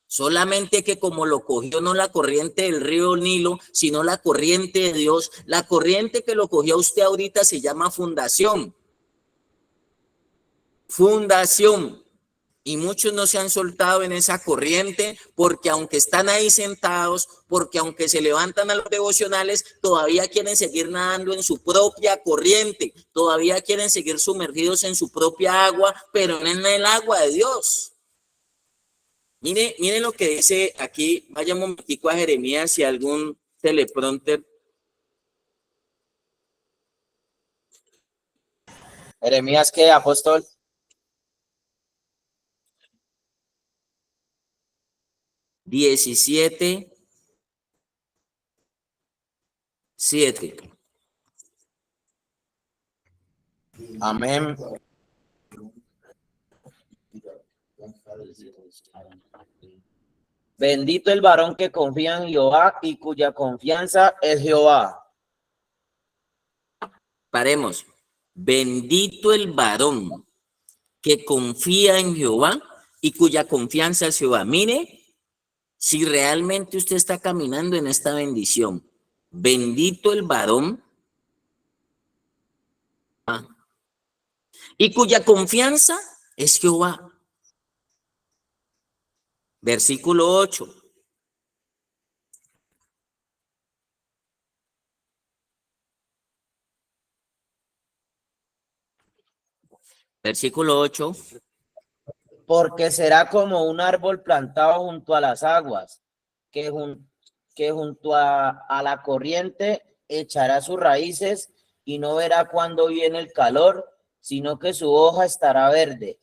Solamente que como lo cogió no la corriente del río Nilo, sino la corriente de Dios, la corriente que lo cogió usted ahorita se llama fundación. Fundación. Y muchos no se han soltado en esa corriente porque aunque están ahí sentados, porque aunque se levantan a los devocionales, todavía quieren seguir nadando en su propia corriente, todavía quieren seguir sumergidos en su propia agua, pero no en el agua de Dios. Mire lo que dice aquí, vaya un momentico a Jeremías, si algún teleprompter. Jeremías, ¿qué, apóstol? 17:7. Amén. Bendito el varón que confía en Jehová y cuya confianza es Jehová. Paremos. Bendito el varón que confía en Jehová y cuya confianza es Jehová. Mire si realmente usted está caminando en esta bendición. Bendito el varón y cuya confianza es Jehová. Versículo 8. Versículo 8. Porque será como un árbol plantado junto a las aguas, que junto a la corriente echará sus raíces y no verá cuándo viene el calor, sino que su hoja estará verde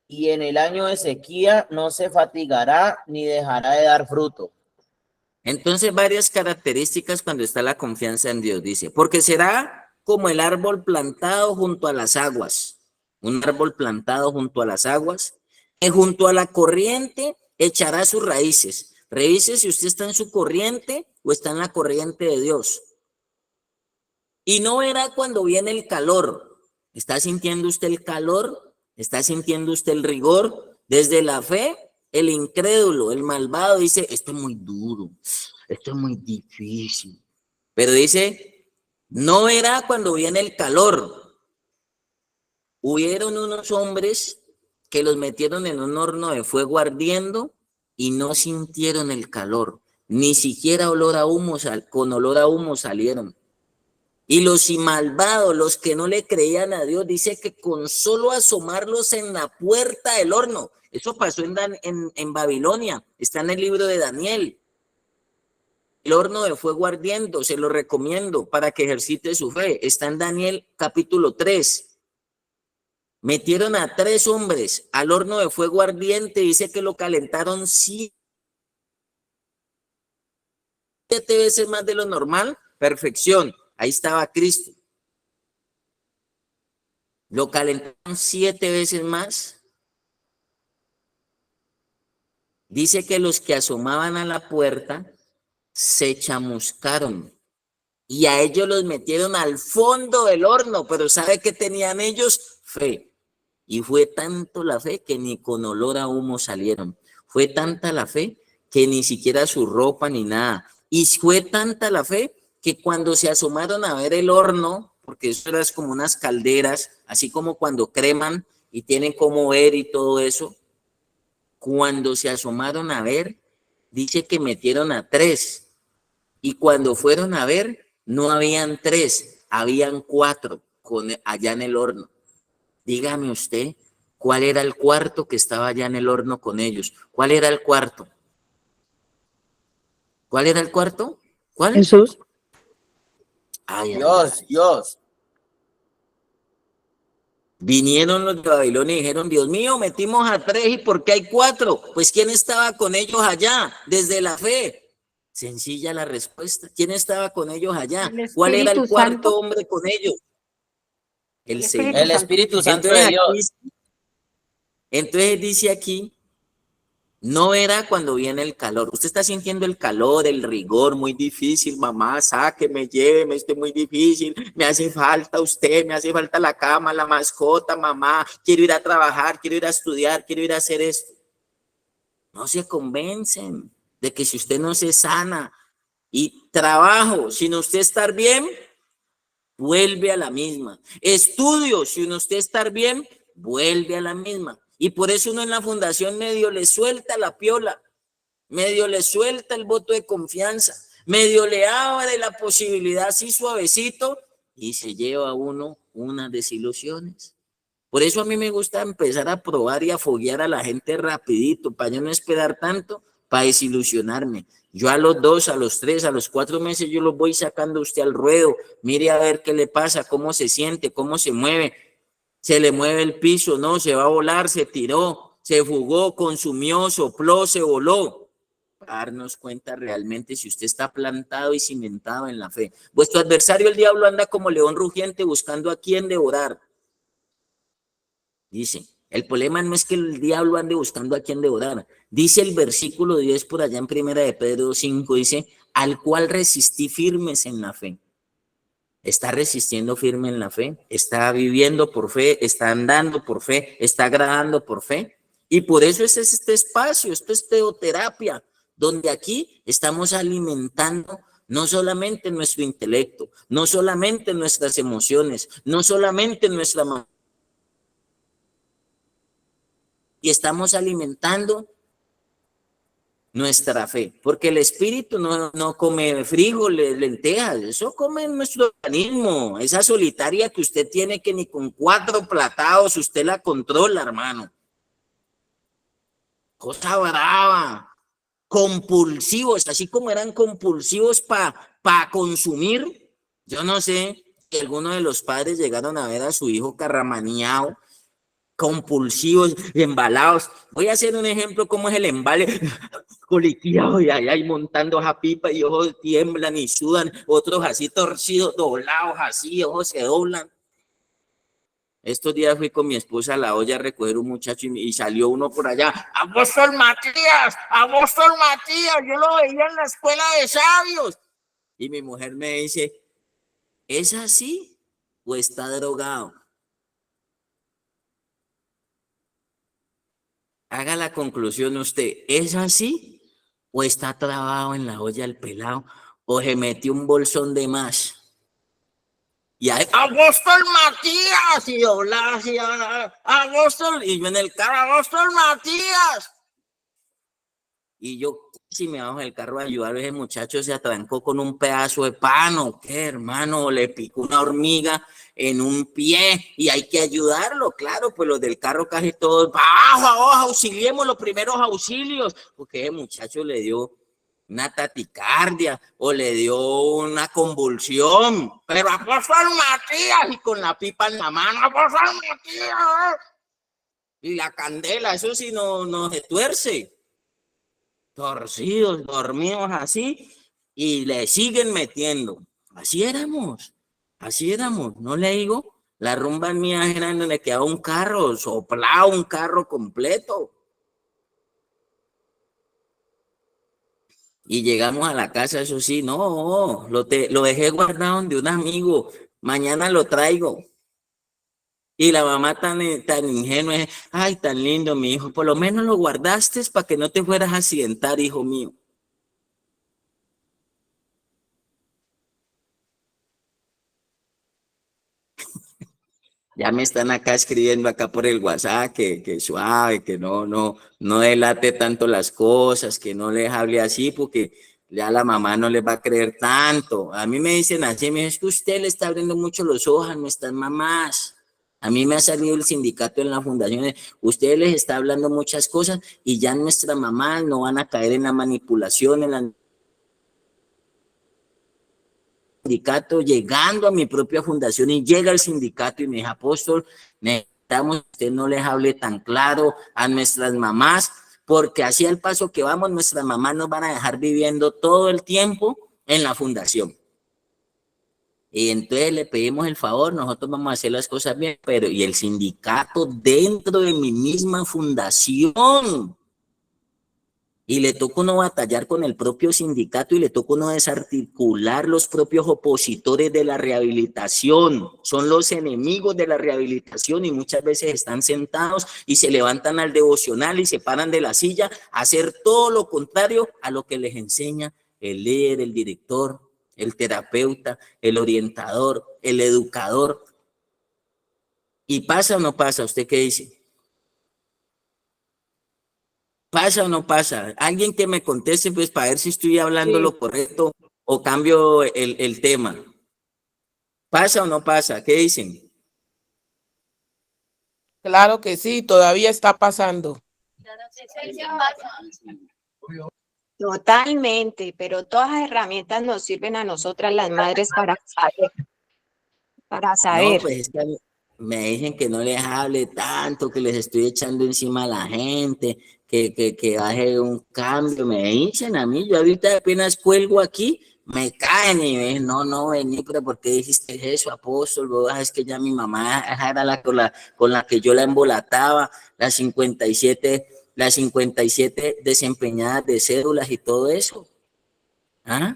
y en el año de sequía no se fatigará ni dejará de dar fruto. Entonces, varias características cuando está la confianza en Dios. Dice, porque será como el árbol plantado junto a las aguas. Un árbol plantado junto a las aguas, que junto a la corriente echará sus raíces. Revise si usted está en su corriente o está en la corriente de Dios. Y no verá cuando viene el calor. ¿Está sintiendo usted el calor? ¿Está sintiendo usted el rigor? Desde la fe, el incrédulo, el malvado dice, esto es muy duro, esto es muy difícil. Pero dice, no verá cuando viene el calor. Hubieron unos hombres que los metieron en un horno de fuego ardiendo y no sintieron el calor. Ni siquiera con olor a humo salieron. Y los malvados, los que no le creían a Dios, dice que con solo asomarlos en la puerta del horno, eso pasó en Babilonia, está en el libro de Daniel. El horno de fuego ardiendo, se lo recomiendo para que ejercite su fe, está en Daniel capítulo 3. Metieron a 3 hombres al horno de fuego ardiente, dice que lo calentaron 7 veces más de lo normal, perfección. Ahí estaba Cristo. Lo calentaron 7 veces más. Dice que los que asomaban a la puerta se chamuscaron y a ellos los metieron al fondo del horno, pero ¿sabe qué tenían ellos? Fe. Y fue tanto la fe que ni con olor a humo salieron. Fue tanta la fe que ni siquiera su ropa ni nada. Y fue tanta la fe que cuando se asomaron a ver el horno, porque eso era como unas calderas, así como cuando creman y tienen como ver y todo eso, cuando se asomaron a ver, dice que metieron a 3, y cuando fueron a ver, no habían 3, habían 4 allá en el horno. Dígame usted, ¿cuál era el cuarto que estaba allá en el horno con ellos? ¿Cuál era el cuarto? ¿Cuál era el cuarto? ¿Cuál? Jesús. Ay, Dios. Vinieron los de Babilonia y dijeron, Dios mío, metimos a 3 y ¿por qué hay 4? Pues ¿quién estaba con ellos allá? Desde la fe. Sencilla la respuesta. ¿Quién estaba con ellos allá? ¿Cuál era el cuarto hombre con ellos? El Señor. El Espíritu Santo de Dios. Entonces dice aquí, no era cuando viene el calor. Usted está sintiendo el calor, el rigor, muy difícil. Mamá, sáqueme, lléveme, esto es muy difícil. Me hace falta usted, me hace falta la cama, la mascota, mamá. Quiero ir a trabajar, quiero ir a estudiar, quiero ir a hacer esto. No se convencen de que si usted no se sana y trabajo sin usted estar bien, vuelve a la misma. Estudio sin usted estar bien, vuelve a la misma. Y por eso uno en la fundación medio le suelta la piola, medio le suelta el voto de confianza, medio le abre la posibilidad así suavecito y se lleva uno unas desilusiones. Por eso a mí me gusta empezar a probar y a foguear a la gente rapidito, para yo no esperar tanto, para desilusionarme. Yo a los 2, a los 3, a los 4 meses yo los voy sacando a usted al ruedo, mire a ver qué le pasa, cómo se siente, cómo se mueve. Se le mueve el piso, no, se va a volar, se tiró, se fugó, consumió, sopló, se voló. Para darnos cuenta realmente si usted está plantado y cimentado en la fe. Vuestro adversario, el diablo, anda como león rugiente buscando a quien devorar. Dice, el problema no es que el diablo ande buscando a quien devorar. Dice el versículo 10 por allá en Primera de Pedro 5, dice, al cual resistí firmes en la fe. Está resistiendo firme en la fe, está viviendo por fe, está andando por fe, está agradando por fe. Y por eso es este espacio, esto es teoterapia, donde aquí estamos alimentando no solamente nuestro intelecto, no solamente nuestras emociones, no solamente nuestra... Y estamos alimentando nuestra fe, porque el espíritu no come frijoles, lentejas, eso come nuestro organismo, esa solitaria que usted tiene que ni con 4 platados usted la controla, hermano. Cosa brava, compulsivos, así como eran compulsivos para consumir. Yo no sé que algunos de los padres llegaron a ver a su hijo carramaneado compulsivos, embalados. Voy a hacer un ejemplo cómo es el embale coliqueado y ahí montando esa pipa y ojos tiemblan y sudan, otros así torcidos, doblados así, ojos se doblan. Estos días fui con mi esposa a la olla a recoger un muchacho y salió uno por allá. ¡Apóstol Matías! ¡Apóstol Matías! Yo lo veía en la escuela de sabios. Y mi mujer me dice, ¿es así o está drogado? Haga la conclusión usted, ¿es así o está trabado en la olla el pelado o se metió un bolsón de más? Y ahí, ¡Apóstol Matías! Y doblaba así, ¡Apóstol! Y yo en el carro, ¡Apóstol Matías! Y yo si me bajo del carro a ayudar, ese muchacho se atrancó con un pedazo de pan, ¿o qué, hermano? Le picó una hormiga en un pie y hay que ayudarlo, claro, pues los del carro casi todos, abajo, auxiliemos los primeros auxilios, porque ese muchacho le dio una taticardia o le dio una convulsión, pero apóstol Matías y con la pipa en la mano, apóstol Matías, y la candela, eso sí no se tuerce. Torcidos, dormidos así, y le siguen metiendo. Así éramos, no le digo, la rumba mía era donde le quedaba un carro, soplado un carro completo. Y llegamos a la casa, eso sí, no, lo dejé guardado de un amigo, mañana lo traigo. Y la mamá tan ingenua, ay, tan lindo, mi hijo, por lo menos lo guardaste para que no te fueras a accidentar, hijo mío. Ya me están acá escribiendo acá por el WhatsApp que suave, que no delate tanto las cosas, que no les hable así, porque ya la mamá no les va a creer tanto. A mí me dicen así, me dicen, es que usted le está abriendo mucho los ojos a nuestras mamás. A mí me ha salido el sindicato en la fundación, usted les está hablando muchas cosas y ya nuestras mamás no van a caer en la manipulación, en la sindicato, llegando a mi propia fundación y llega el sindicato y me dice, apóstol, necesitamos que usted no les hable tan claro a nuestras mamás, porque así al paso que vamos, nuestras mamás nos van a dejar viviendo todo el tiempo en la fundación. Y entonces le pedimos el favor, nosotros vamos a hacer las cosas bien, pero y el sindicato dentro de mi misma fundación. Y le toca uno batallar con el propio sindicato y le toca uno desarticular los propios opositores de la rehabilitación. Son los enemigos de la rehabilitación y muchas veces están sentados y se levantan al devocional y se paran de la silla a hacer todo lo contrario a lo que les enseña el líder, el director, el terapeuta, el orientador, el educador. ¿Y pasa o no pasa? ¿Usted qué dice? ¿Pasa o no pasa? Alguien que me conteste, pues, para ver si estoy hablando lo correcto o cambio el tema. ¿Pasa o no pasa? ¿Qué dicen? Claro que sí, todavía está pasando. Totalmente, pero todas las herramientas nos sirven a nosotras las madres para saber. No, pues es que me dicen que no les hable tanto, que les estoy echando encima a la gente, que baje un cambio. Me dicen a mí, yo ahorita apenas cuelgo aquí, me caen y me dicen, no, vení, pero ¿por qué dijiste eso, apóstol? Es que ya mi mamá era la con la que yo la embolataba, las 57 desempeñadas de cédulas y todo eso. ¿Ah?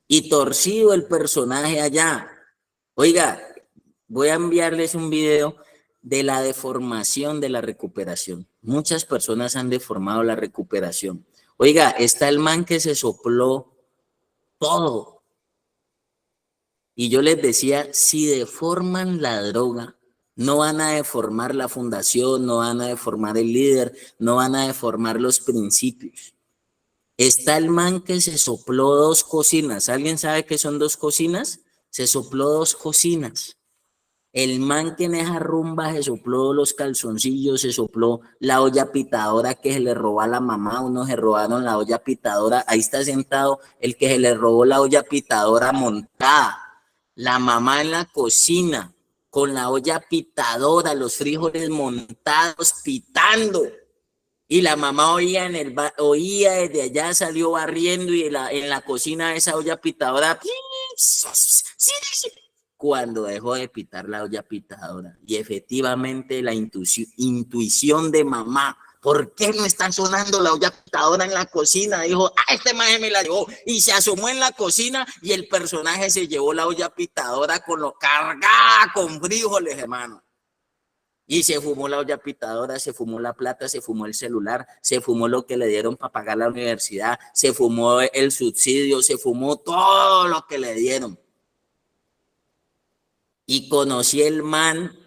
Y torcido el personaje allá. Oiga, voy a enviarles un video de la deformación de la recuperación. Muchas personas han deformado la recuperación. Oiga, está el man que se sopló todo. Y yo les decía, si deforman la droga, no van a deformar la fundación, no van a deformar el líder, no van a deformar los principios. Está el man que se sopló 2 cocinas. ¿Alguien sabe qué son 2 cocinas? Se sopló 2 cocinas. El man que en esa rumba se sopló los calzoncillos, se sopló la olla pitadora que se le robó a la mamá, unos se robaron la olla pitadora, ahí está sentado el que se le robó la olla pitadora montada, la mamá en la cocina con la olla pitadora, los frijoles montados, pitando. Y la mamá oía, oía desde allá, salió barriendo y en la cocina esa olla pitadora, cuando dejó de pitar la olla pitadora. Y efectivamente la intuición de mamá, ¿por qué no está sonando la olla pitadora en la cocina? Dijo, este maje me la llevó. Y se asomó en la cocina y el personaje se llevó la olla pitadora con lo cargada con frijoles, hermano. Y se fumó la olla pitadora, se fumó la plata, se fumó el celular, se fumó lo que le dieron para pagar la universidad, se fumó el subsidio, se fumó todo lo que le dieron. Y conocí el man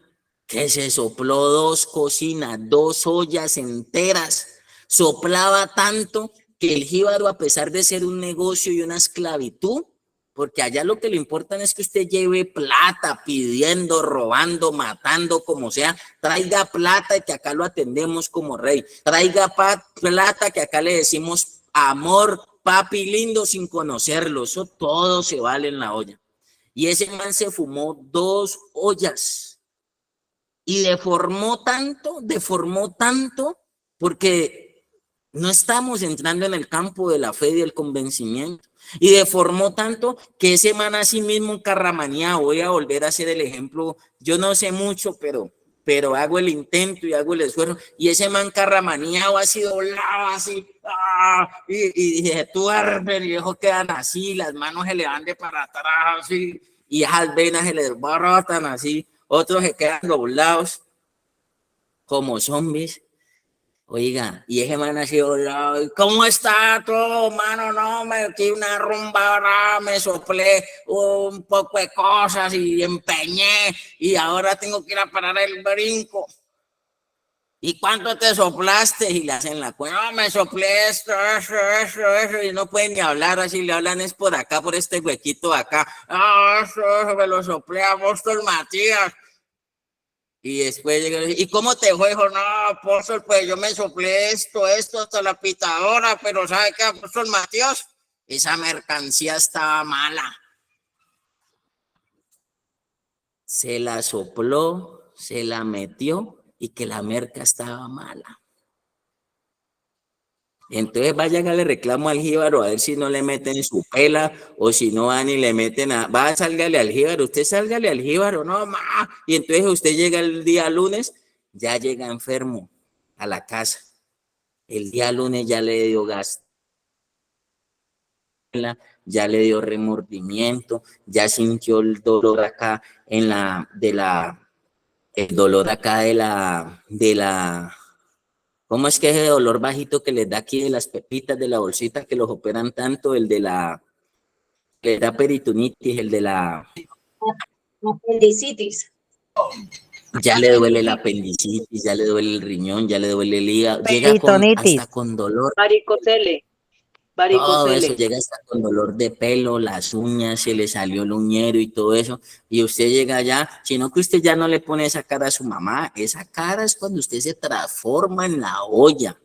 que se sopló 2 cocinas, 2 ollas enteras. Soplaba tanto que el jíbaro, a pesar de ser un negocio y una esclavitud, porque allá lo que le importa es que usted lleve plata, pidiendo, robando, matando, como sea, traiga plata y que acá lo atendemos como rey, traiga plata que acá le decimos amor, papi lindo, sin conocerlo, eso todo se vale en la olla. Y ese man se fumó 2 ollas y deformó tanto, porque no estamos entrando en el campo de la fe y del convencimiento. Y deformó tanto que ese man a sí mismo encarramaneado, voy a volver a hacer el ejemplo, yo no sé mucho, pero hago el intento y hago el esfuerzo, y ese man carramaneado ha sido doblado así, y dije, tú Arber, y ellos quedan así, las manos se le van de para atrás así, y esas venas se les barrotan así, otros se quedan doblados como zombies. Oiga, y ese man ha sido, ¿cómo está todo, mano? No, me metí una rumba, ahora me soplé un poco de cosas y empeñé, y ahora tengo que ir a parar el brinco. ¿Y cuánto te soplaste? Y le hacen la cuenta, no, me soplé esto, eso, y no pueden ni hablar, así le hablan es por acá, por este huequito de acá. Eso, me lo soplé a Apóstol Matías. Y después llega, ¿y cómo te fue? Dijo, no, apóstol, pues yo me soplé esto, hasta la pitadora, pero ¿sabe qué, apóstol Matías? Esa mercancía estaba mala. Se la sopló, se la metió y que la merca estaba mala. Entonces vaya que le reclamo al jíbaro a ver si no le meten su pela o si no van y le meten va, sálgale al jíbaro, usted sálgale al jíbaro, no más. Y entonces usted llega el día lunes, ya llega enfermo a la casa. El día lunes ya le dio gas, ya le dio remordimiento, ya sintió el dolor acá el dolor acá de la ¿cómo es que ese dolor bajito que les da aquí de las pepitas de la bolsita que los operan tanto, el de que da peritonitis, el de la Apendicitis. Ya le duele el apendicitis, ya le duele el riñón, ya le duele el hígado, llega hasta con dolor. Varicocele. Todo eso, llega hasta con dolor de pelo, las uñas, se le salió el uñero y todo eso, y usted llega allá, sino que usted ya no le pone esa cara a su mamá, esa cara es cuando usted se transforma en la olla,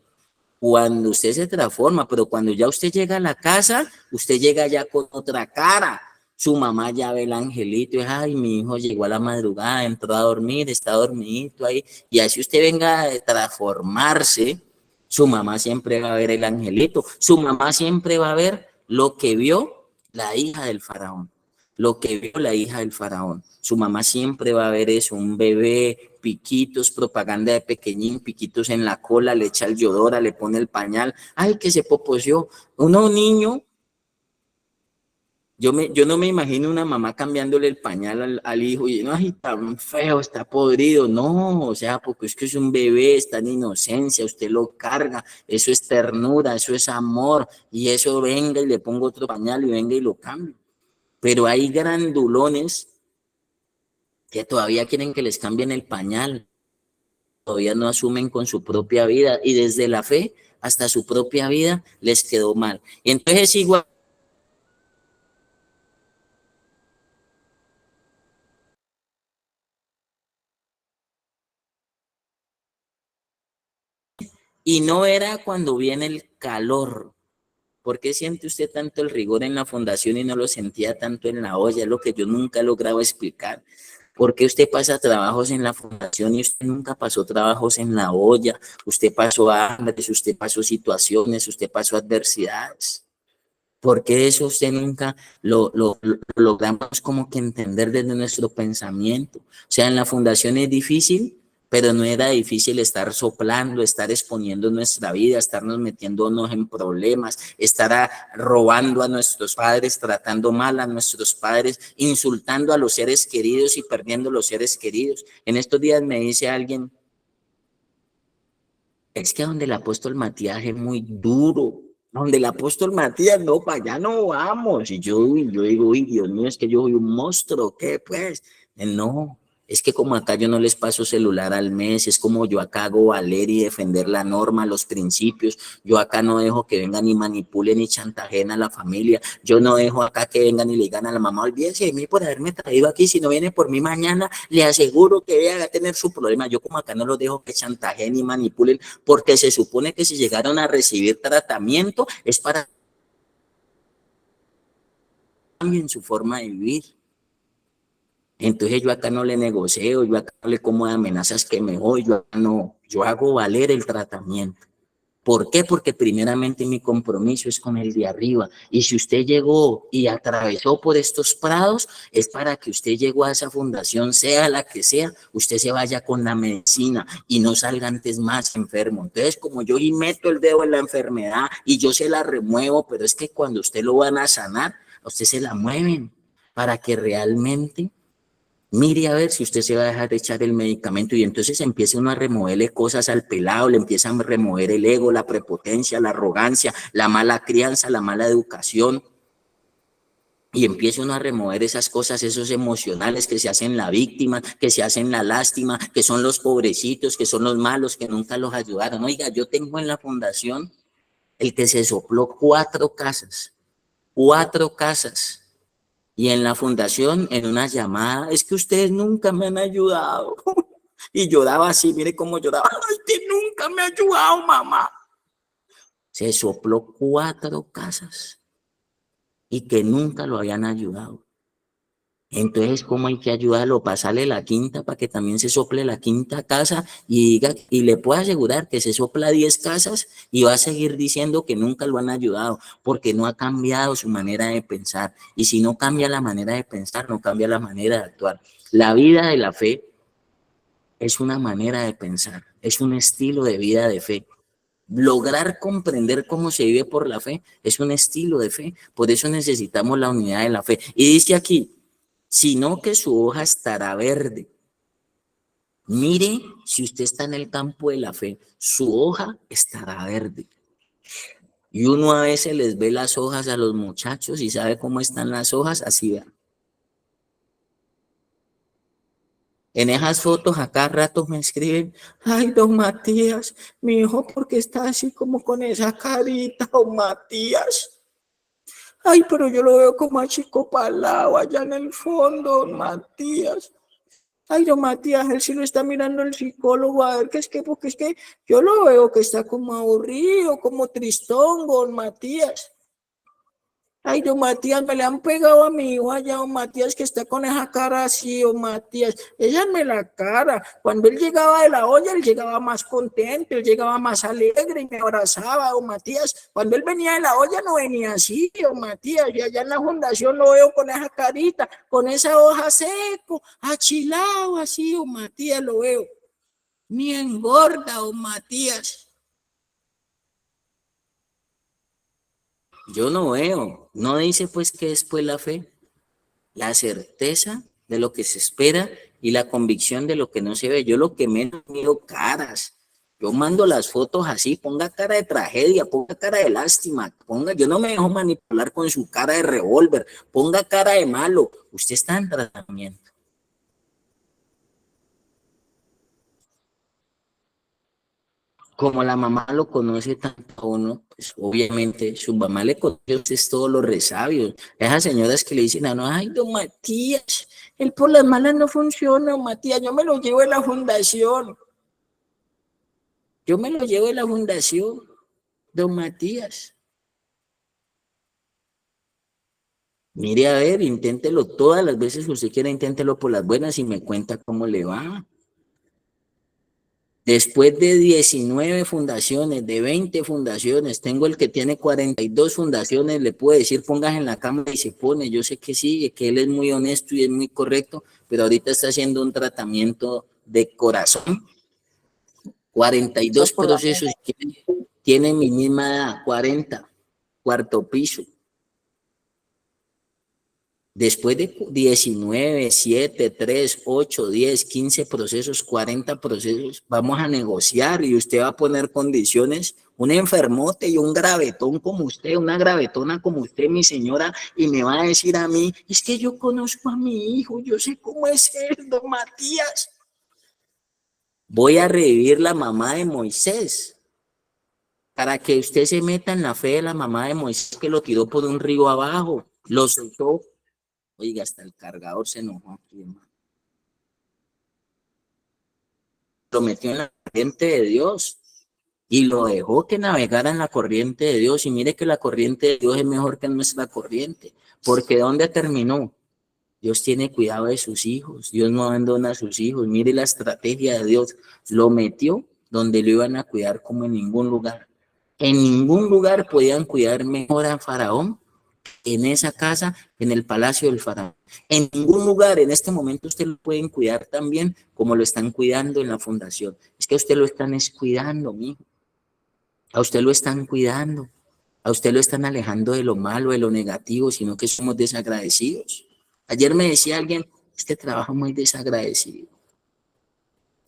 cuando usted se transforma, pero cuando ya usted llega a la casa, usted llega ya con otra cara, su mamá ya ve el angelito, y ay, mi hijo llegó a la madrugada, entró a dormir, está dormidito ahí, y así usted venga a transformarse, su mamá siempre va a ver el angelito, su mamá siempre va a ver lo que vio la hija del faraón, lo que vio la hija del faraón. Su mamá siempre va a ver eso, un bebé, piquitos, propaganda de pequeñín, piquitos en la cola, le echa el yodora, le pone el pañal, ay, que se poposeó. Uno niño, yo no me imagino una mamá cambiándole el pañal al hijo y no, ay, tan feo, está podrido. No, o sea, porque es que es un bebé, está en inocencia, usted lo carga, eso es ternura, eso es amor, y eso venga y le pongo otro pañal y venga y lo cambio. Pero hay grandulones que todavía quieren que les cambien el pañal, todavía no asumen con su propia vida, y desde la fe hasta su propia vida les quedó mal. Y entonces igual y no era cuando viene el calor. ¿Por qué siente usted tanto el rigor en la fundación y no lo sentía tanto en la olla? Es lo que yo nunca he logrado explicar. ¿Por qué usted pasa trabajos en la fundación y usted nunca pasó trabajos en la olla? Usted pasó hambre, usted pasó situaciones, usted pasó adversidades. ¿Por qué eso usted nunca lo logramos como que entender desde nuestro pensamiento? O sea, en la fundación es difícil, pero no era difícil estar soplando, estar exponiendo nuestra vida, estarnos metiéndonos en problemas, estar robando a nuestros padres, tratando mal a nuestros padres, insultando a los seres queridos y perdiendo los seres queridos. En estos días me dice alguien, es que donde el apóstol Matías es muy duro, donde el apóstol Matías, no, para allá no vamos. Y yo digo, uy, Dios mío, es que yo soy un monstruo, ¿qué pues? No, es que como acá yo no les paso celular al mes, es como yo acá hago valer y defender la norma, los principios. Yo acá no dejo que vengan y manipulen y chantajeen a la familia. Yo no dejo acá que vengan y le digan a la mamá, olvídense de mí por haberme traído aquí, si no viene por mí mañana, le aseguro que va a tener su problema. Yo como acá no los dejo que chantajeen y manipulen, porque se supone que si llegaron a recibir tratamiento es para cambien su forma de vivir. Entonces yo acá no le negocio, yo acá no le como de amenazas que me voy, yo acá no, yo hago valer el tratamiento. ¿Por qué? Porque primeramente mi compromiso es con el de arriba. Y si usted llegó y atravesó por estos prados, es para que usted llegó a esa fundación, sea la que sea, usted se vaya con la medicina y no salga antes más enfermo. Entonces, como yo y meto el dedo en la enfermedad y yo se la remuevo, pero es que cuando usted lo van a sanar, a usted se la mueven para que realmente mire a ver si usted se va a dejar de echar el medicamento y entonces empieza uno a removerle cosas al pelado, le empiezan a remover el ego, la prepotencia, la arrogancia, la mala crianza, la mala educación. Y empieza uno a remover esas cosas, esos emocionales que se hacen la víctima, que se hacen la lástima, que son los pobrecitos, que son los malos, que nunca los ayudaron. Oiga, yo tengo en la fundación el que se sopló 4 casas. Y en la fundación, en una llamada, es que ustedes nunca me han ayudado. Y lloraba así, mire cómo lloraba. Ay, que nunca me ha ayudado, mamá. Se sopló 4 casas y que nunca lo habían ayudado. Entonces, ¿cómo hay que ayudarlo? Pasarle la quinta para que también se sople la quinta casa y diga, y le puedo asegurar que se sopla 10 casas y va a seguir diciendo que nunca lo han ayudado porque no ha cambiado su manera de pensar. Y si no cambia la manera de pensar, no cambia la manera de actuar. La vida de la fe es una manera de pensar, es un estilo de vida de fe. Lograr comprender cómo se vive por la fe es un estilo de fe. Por eso necesitamos la unidad de la fe. Y dice aquí, sino que su hoja estará verde. Mire, si usted está en el campo de la fe, su hoja estará verde. Y uno a veces les ve las hojas a los muchachos y sabe cómo están las hojas, así vean. En esas fotos a cada rato me escriben, ay, don Matías, mi hijo, ¿por qué está así como con esa carita, don Matías? Ay, pero yo lo veo como a chico palado allá en el fondo, don Matías. Ay, don Matías, él sí lo está mirando el psicólogo, a ver qué es que, porque es que yo lo veo que está como aburrido, como tristón, don Matías. Ay, don Matías, me le han pegado a mi hijo allá, don Matías, que está con esa cara así, don Matías. Échame la cara. Cuando él llegaba de la olla, él llegaba más contento, él llegaba más alegre y me abrazaba, don Matías. Cuando él venía de la olla, no venía así, don Matías. Y allá en la fundación lo veo con esa carita, con esa hoja seco, achilado así, don Matías, lo veo. Ni engorda, don Matías. Yo no veo, no dice pues que después la fe, la certeza de lo que se espera y la convicción de lo que no se ve. Yo lo que menos miro caras, yo mando las fotos así, ponga cara de tragedia, ponga cara de lástima, yo no me dejo manipular con su cara de revólver, ponga cara de malo, usted está en tratamiento. Como la mamá lo conoce tanto a uno, pues obviamente su mamá le conoce a ustedes todos los resabios. Esas señoras que le dicen a uno, ay, don Matías, él por las malas no funciona, don Matías, yo me lo llevo de la fundación. Yo me lo llevo de la fundación, don Matías. Mire, a ver, inténtelo todas las veces que usted quiera, inténtelo por las buenas y me cuenta cómo le va. Después de 19 fundaciones, de 20 fundaciones, tengo el que tiene 42 fundaciones, le puedo decir, póngase en la cámara y se pone. Yo sé que sí, que él es muy honesto y es muy correcto, pero ahorita está haciendo un tratamiento de corazón. 42 procesos, tiene mi misma edad, 40, cuarto piso. Después de 19, 7, 3, 8, 10, 15 procesos, 40 procesos, vamos a negociar y usted va a poner condiciones, un enfermote y un gravetón como usted, una gravetona como usted, mi señora, y me va a decir a mí, es que yo conozco a mi hijo, yo sé cómo es él, don Matías. Voy a revivir la mamá de Moisés, para que usted se meta en la fe de la mamá de Moisés que lo tiró por un río abajo, lo soltó. Oiga, hasta el cargador se enojó aquí, hermano. Lo metió en la corriente de Dios y lo dejó que navegara en la corriente de Dios. Y mire que la corriente de Dios es mejor que nuestra corriente, porque ¿dónde terminó? Dios tiene cuidado de sus hijos, Dios no abandona a sus hijos. Mire la estrategia de Dios, lo metió donde lo iban a cuidar como en ningún lugar. En ningún lugar podían cuidar mejor a Faraón en esa casa, en el palacio del faraón. En ningún lugar en este momento usted lo pueden cuidar tan bien como lo están cuidando en la fundación. Es que a usted lo están cuidando, mijo. A usted lo están cuidando. A usted lo están alejando de lo malo, de lo negativo, sino que somos desagradecidos. Ayer me decía alguien, este trabajo muy desagradecido.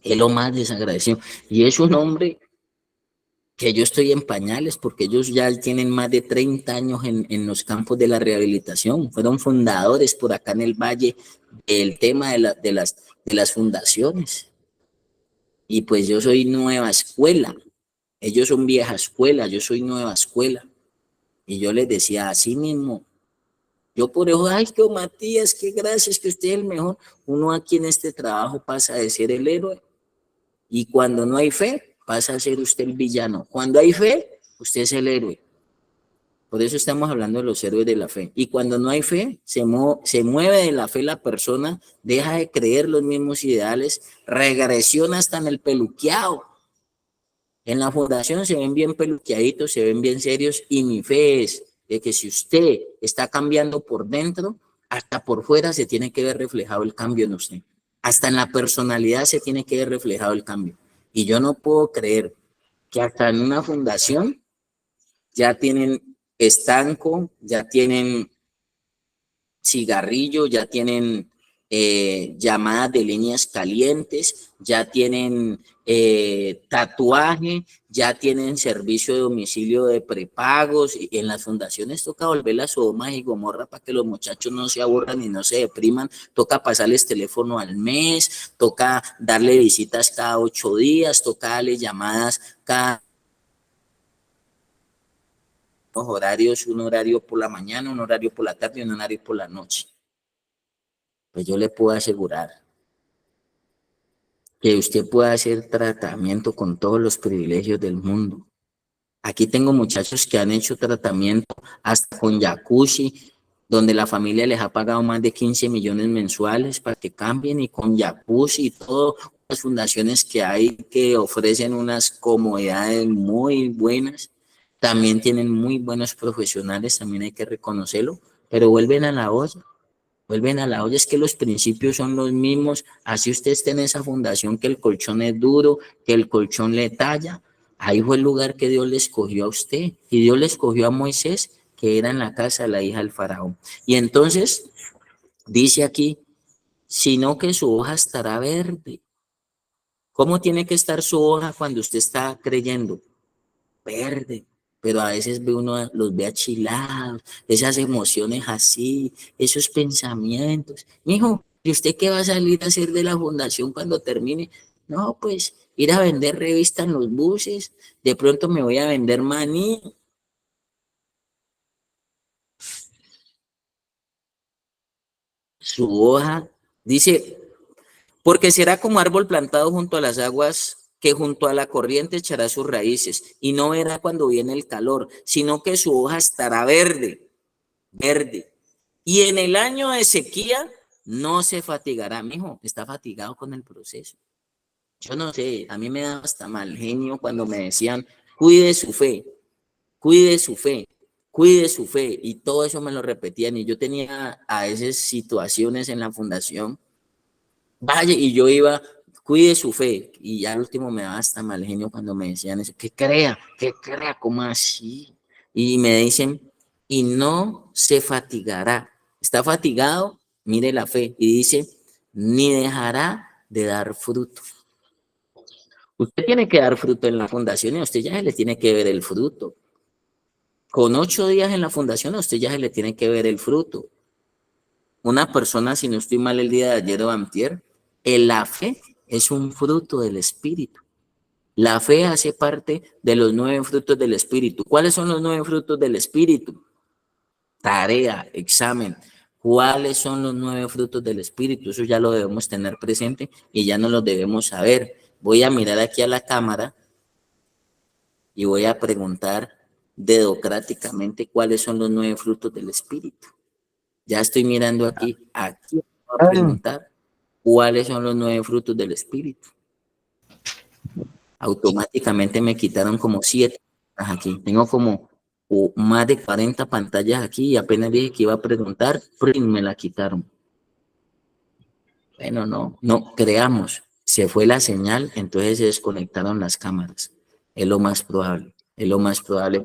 Es lo más desagradecido. Y es un hombre que yo estoy en pañales porque ellos ya tienen más de 30 años en los campos de la rehabilitación. Fueron fundadores por acá en el Valle del tema de las fundaciones. Y pues yo soy nueva escuela. Ellos son vieja escuela, yo soy nueva escuela. Y yo les decía así mismo. Yo por eso, ay, que Matías, qué gracias, que usted es el mejor. Uno aquí en este trabajo pasa de ser el héroe. Y cuando no hay fe, pasa a ser usted el villano. Cuando hay fe, usted es el héroe. Por eso estamos hablando de los héroes de la fe. Y cuando no hay fe, se mueve de la fe la persona, deja de creer los mismos ideales, regresiona hasta en el peluqueado. En la fundación se ven bien peluqueaditos, se ven bien serios, y mi fe es de que si usted está cambiando por dentro, hasta por fuera se tiene que ver reflejado el cambio en usted. Hasta en la personalidad se tiene que ver reflejado el cambio. Y yo no puedo creer que hasta en una fundación ya tienen estanco, ya tienen cigarrillo, ya tienen llamadas de líneas calientes, ya tienen tatuaje, ya tienen servicio de domicilio de prepagos. Y en las fundaciones toca volver a Sodoma y Gomorra para que los muchachos no se aburran y no se depriman. Toca pasarles teléfono al mes, toca darle visitas cada 8 días, toca darle llamadas cada horarios, un horario por la mañana, un horario por la tarde y un horario por la noche. Pues yo le puedo asegurar que usted puede hacer tratamiento con todos los privilegios del mundo. Aquí tengo muchachos que han hecho tratamiento hasta con jacuzzi, donde la familia les ha pagado más de 15 millones mensuales para que cambien, y con jacuzzi y todas las fundaciones que hay que ofrecen unas comodidades muy buenas. También tienen muy buenos profesionales, también hay que reconocerlo, pero vuelven a la olla. Vuelven a la olla, es que los principios son los mismos. Así usted esté en esa fundación que el colchón es duro, que el colchón le talla. Ahí fue el lugar que Dios le escogió a usted. Y Dios le escogió a Moisés, que era en la casa de la hija del faraón. Y entonces, dice aquí, sino que su hoja estará verde. ¿Cómo tiene que estar su hoja cuando usted está creyendo? Verde. Pero a veces uno los ve achilados, esas emociones así, esos pensamientos. Mijo, ¿y usted qué va a salir a hacer de la fundación cuando termine? No, pues ir a vender revistas en los buses, de pronto me voy a vender maní. Su hoja, dice, porque será como árbol plantado junto a las aguas, que junto a la corriente echará sus raíces, y no verá cuando viene el calor, sino que su hoja estará verde, verde, Y en el año de sequía no se fatigará. Mijo, está fatigado con el proceso. Yo no sé, a mí me daba hasta mal genio cuando me decían, cuide su fe, cuide su fe, cuide su fe. Y todo eso me lo repetían. Y yo tenía a esas situaciones en la fundación. Vaya, y yo iba, cuide su fe. Y ya al último me daba hasta mal genio cuando me decían eso. Que crea, ¿cómo así? Y me dicen, y no se fatigará. Está fatigado, mire la fe. Y dice, ni dejará de dar fruto. Usted tiene que dar fruto en la fundación y a usted ya se le tiene que ver el fruto. Con 8 días en la fundación a usted ya se le tiene que ver el fruto. Una persona, si no estoy mal el día de ayer o antier, la fe es un fruto del Espíritu. La fe hace parte de los 9 frutos del Espíritu. ¿Cuáles son los 9 frutos del Espíritu? Tarea, examen. ¿Cuáles son los 9 frutos del Espíritu? Eso ya lo debemos tener presente y ya no lo debemos saber. Voy a mirar aquí a la cámara y voy a preguntar dedocráticamente cuáles son los 9 frutos del Espíritu. Ya estoy mirando aquí voy a preguntar cuáles son los 9 frutos del Espíritu. Automáticamente me quitaron como 7 aquí. Tengo como más de 40 pantallas aquí y apenas dije que iba a preguntar, me la quitaron. Bueno, no, creamos. Se fue la señal, entonces se desconectaron las cámaras. Es lo más probable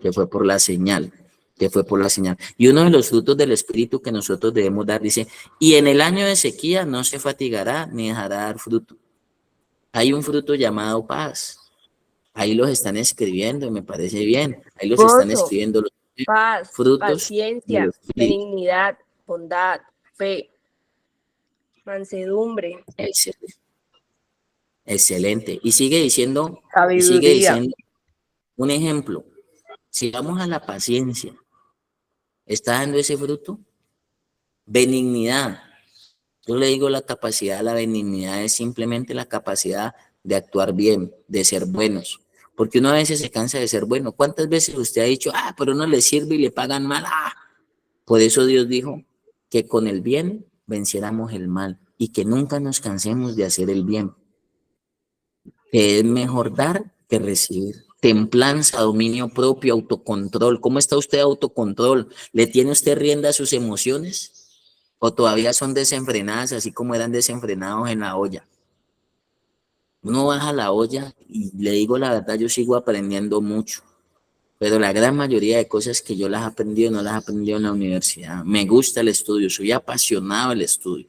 que fue por la señal, Y uno de los frutos del Espíritu que nosotros debemos dar, dice, y en el año de sequía no se fatigará ni dejará dar fruto. Hay un fruto llamado paz. Ahí los están escribiendo y me parece bien. Ahí los están escribiendo los paz, frutos paciencia, del Espíritu. benignidad, bondad, fe, mansedumbre, Excelente. Y sigue diciendo un ejemplo. Si vamos a la paciencia, ¿está dando ese fruto? Benignidad. Yo le digo la capacidad, la benignidad es simplemente la capacidad de actuar bien, de ser buenos. Porque uno a veces se cansa de ser bueno. ¿Cuántas veces usted ha dicho, pero no le sirve y le pagan mal? Por eso Dios dijo que con el bien venciéramos el mal y que nunca nos cansemos de hacer el bien. Que es mejor dar que recibir. Templanza, dominio propio, autocontrol. ¿Cómo está usted de autocontrol? ¿Le tiene usted rienda a sus emociones? ¿O todavía son desenfrenadas, así como eran desenfrenados en la olla? Uno baja la olla y le digo la verdad, yo sigo aprendiendo mucho. Pero la gran mayoría de cosas que yo las he aprendido, no las he aprendido en la universidad. Me gusta el estudio, soy apasionado del estudio.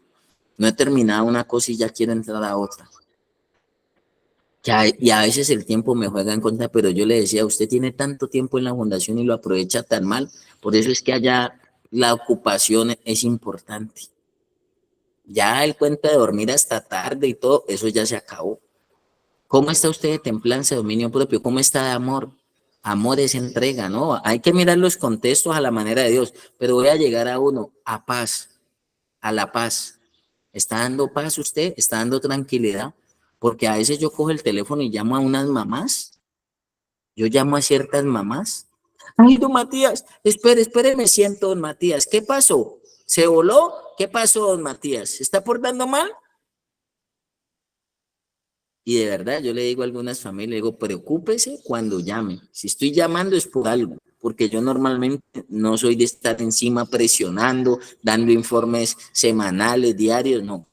No he terminado una cosa y ya quiero entrar a otra. Y a veces el tiempo me juega en contra, pero yo le decía, usted tiene tanto tiempo en la fundación y lo aprovecha tan mal, por eso es que allá la ocupación es importante. Ya el cuento de dormir hasta tarde y todo, eso ya se acabó. ¿Cómo está usted de templanza, dominio propio? ¿Cómo está de amor? Amor es entrega, ¿no? Hay que mirar los contextos a la manera de Dios, pero voy a llegar a uno, a paz, a la paz. ¿Está dando paz usted? ¿Está dando tranquilidad? Porque a veces yo cojo el teléfono y llamo a unas mamás. Yo llamo a ciertas mamás. Ay, don Matías, espere, me siento, don Matías. ¿Qué pasó? ¿Se voló? ¿Qué pasó, don Matías? ¿Se está portando mal? Y de verdad, yo le digo a algunas familias, le digo, preocúpese cuando llame. Si estoy llamando es por algo, porque yo normalmente no soy de estar encima presionando, dando informes semanales, diarios, no.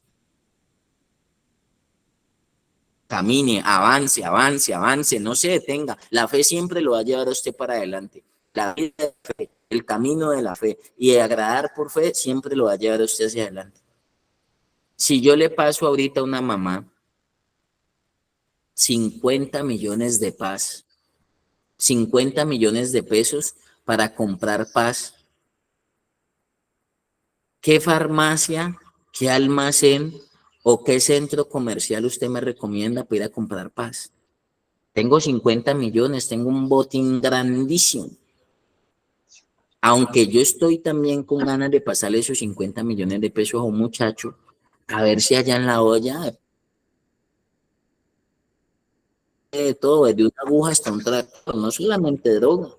Camine, avance, no se detenga. La fe siempre lo va a llevar a usted para adelante. La vida de fe, el camino de la fe y agradar por fe siempre lo va a llevar a usted hacia adelante. Si yo le paso ahorita a una mamá 50 millones de paz, 50 millones de pesos para comprar paz, ¿qué farmacia, qué almacén o qué centro comercial usted me recomienda para ir a comprar paz? Tengo 50 millones, tengo un botín grandísimo. Aunque yo estoy también con ganas de pasarle esos 50 millones de pesos a un muchacho, a ver si allá en la olla de todo, desde una aguja hasta un tractor, no solamente droga.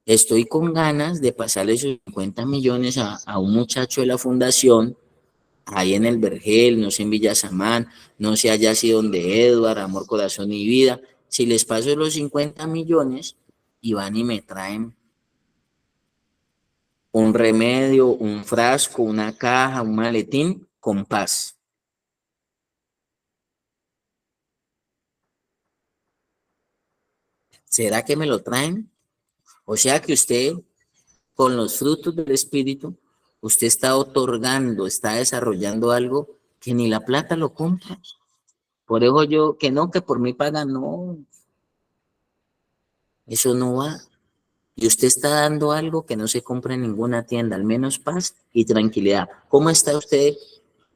estoy con ganas de pasarle esos 50 millones a un muchacho de la fundación, ahí en el Vergel, no sé, en Villa Samán, no sé allá si donde Edward, Amor, Corazón y Vida. Si les paso los 50 millones y van y me traen un remedio, un frasco, una caja, un maletín con paz. ¿Será que me lo traen? O sea que usted, con los frutos del Espíritu, usted está otorgando, está desarrollando algo que ni la plata lo compra. Por eso yo, que no, que por mí pagan, no. Eso no va. Y usted está dando algo que no se compra en ninguna tienda, al menos paz y tranquilidad. ¿Cómo está usted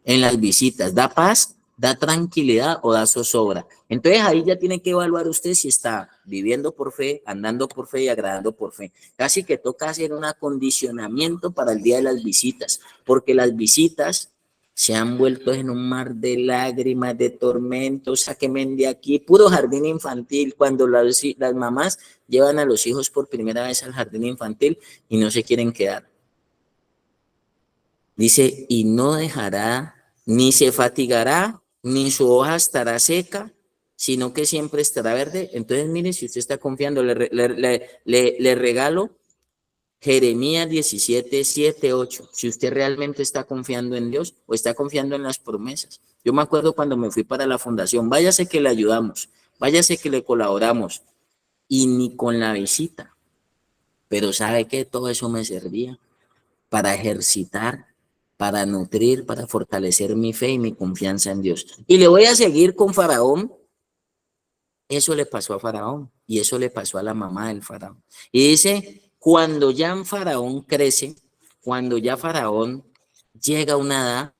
en las visitas? ¿Da paz, da tranquilidad o da zozobra? Entonces ahí ya tiene que evaluar usted si está viviendo por fe, andando por fe y agradando por fe. Casi que toca hacer un acondicionamiento para el día de las visitas, porque las visitas se han vuelto en un mar de lágrimas, de tormentos, sáquenme de aquí, puro jardín infantil, cuando las mamás llevan a los hijos por primera vez al jardín infantil y no se quieren quedar. Dice, y no dejará, ni se fatigará, ni su hoja estará seca, sino que siempre estará verde. Entonces, mire, si usted está confiando, le regalo Jeremías 17, 7, 8. Si usted realmente está confiando en Dios o está confiando en las promesas. Yo me acuerdo cuando me fui para la fundación, váyase que le ayudamos, váyase que le colaboramos, y ni con la visita. Pero ¿sabe qué? Todo eso me servía para ejercitar, para nutrir, para fortalecer mi fe y mi confianza en Dios. Y le voy a seguir con Faraón. Eso le pasó a Faraón y eso le pasó a la mamá del Faraón. Y dice, cuando ya en Faraón crece, cuando ya Faraón llega a una edad,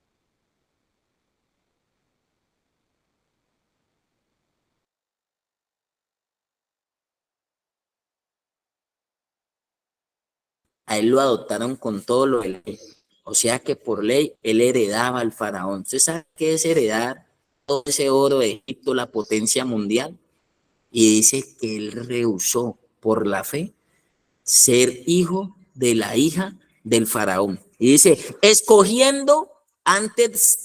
a él lo adoptaron con todo lo de ley. O sea que por ley él heredaba al Faraón. ¿Usted sabe qué es heredar todo ese oro de Egipto, la potencia mundial? Y dice que él rehusó por la fe ser hijo de la hija del Faraón. Y dice, escogiendo antes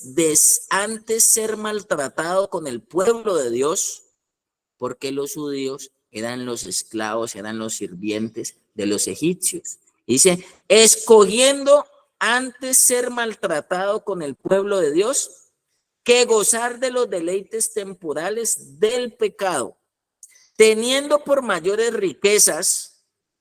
ser maltratado con el pueblo de Dios, porque los judíos eran los esclavos, eran los sirvientes de los egipcios. Dice, escogiendo antes ser maltratado con el pueblo de Dios que gozar de los deleites temporales del pecado, teniendo por mayores riquezas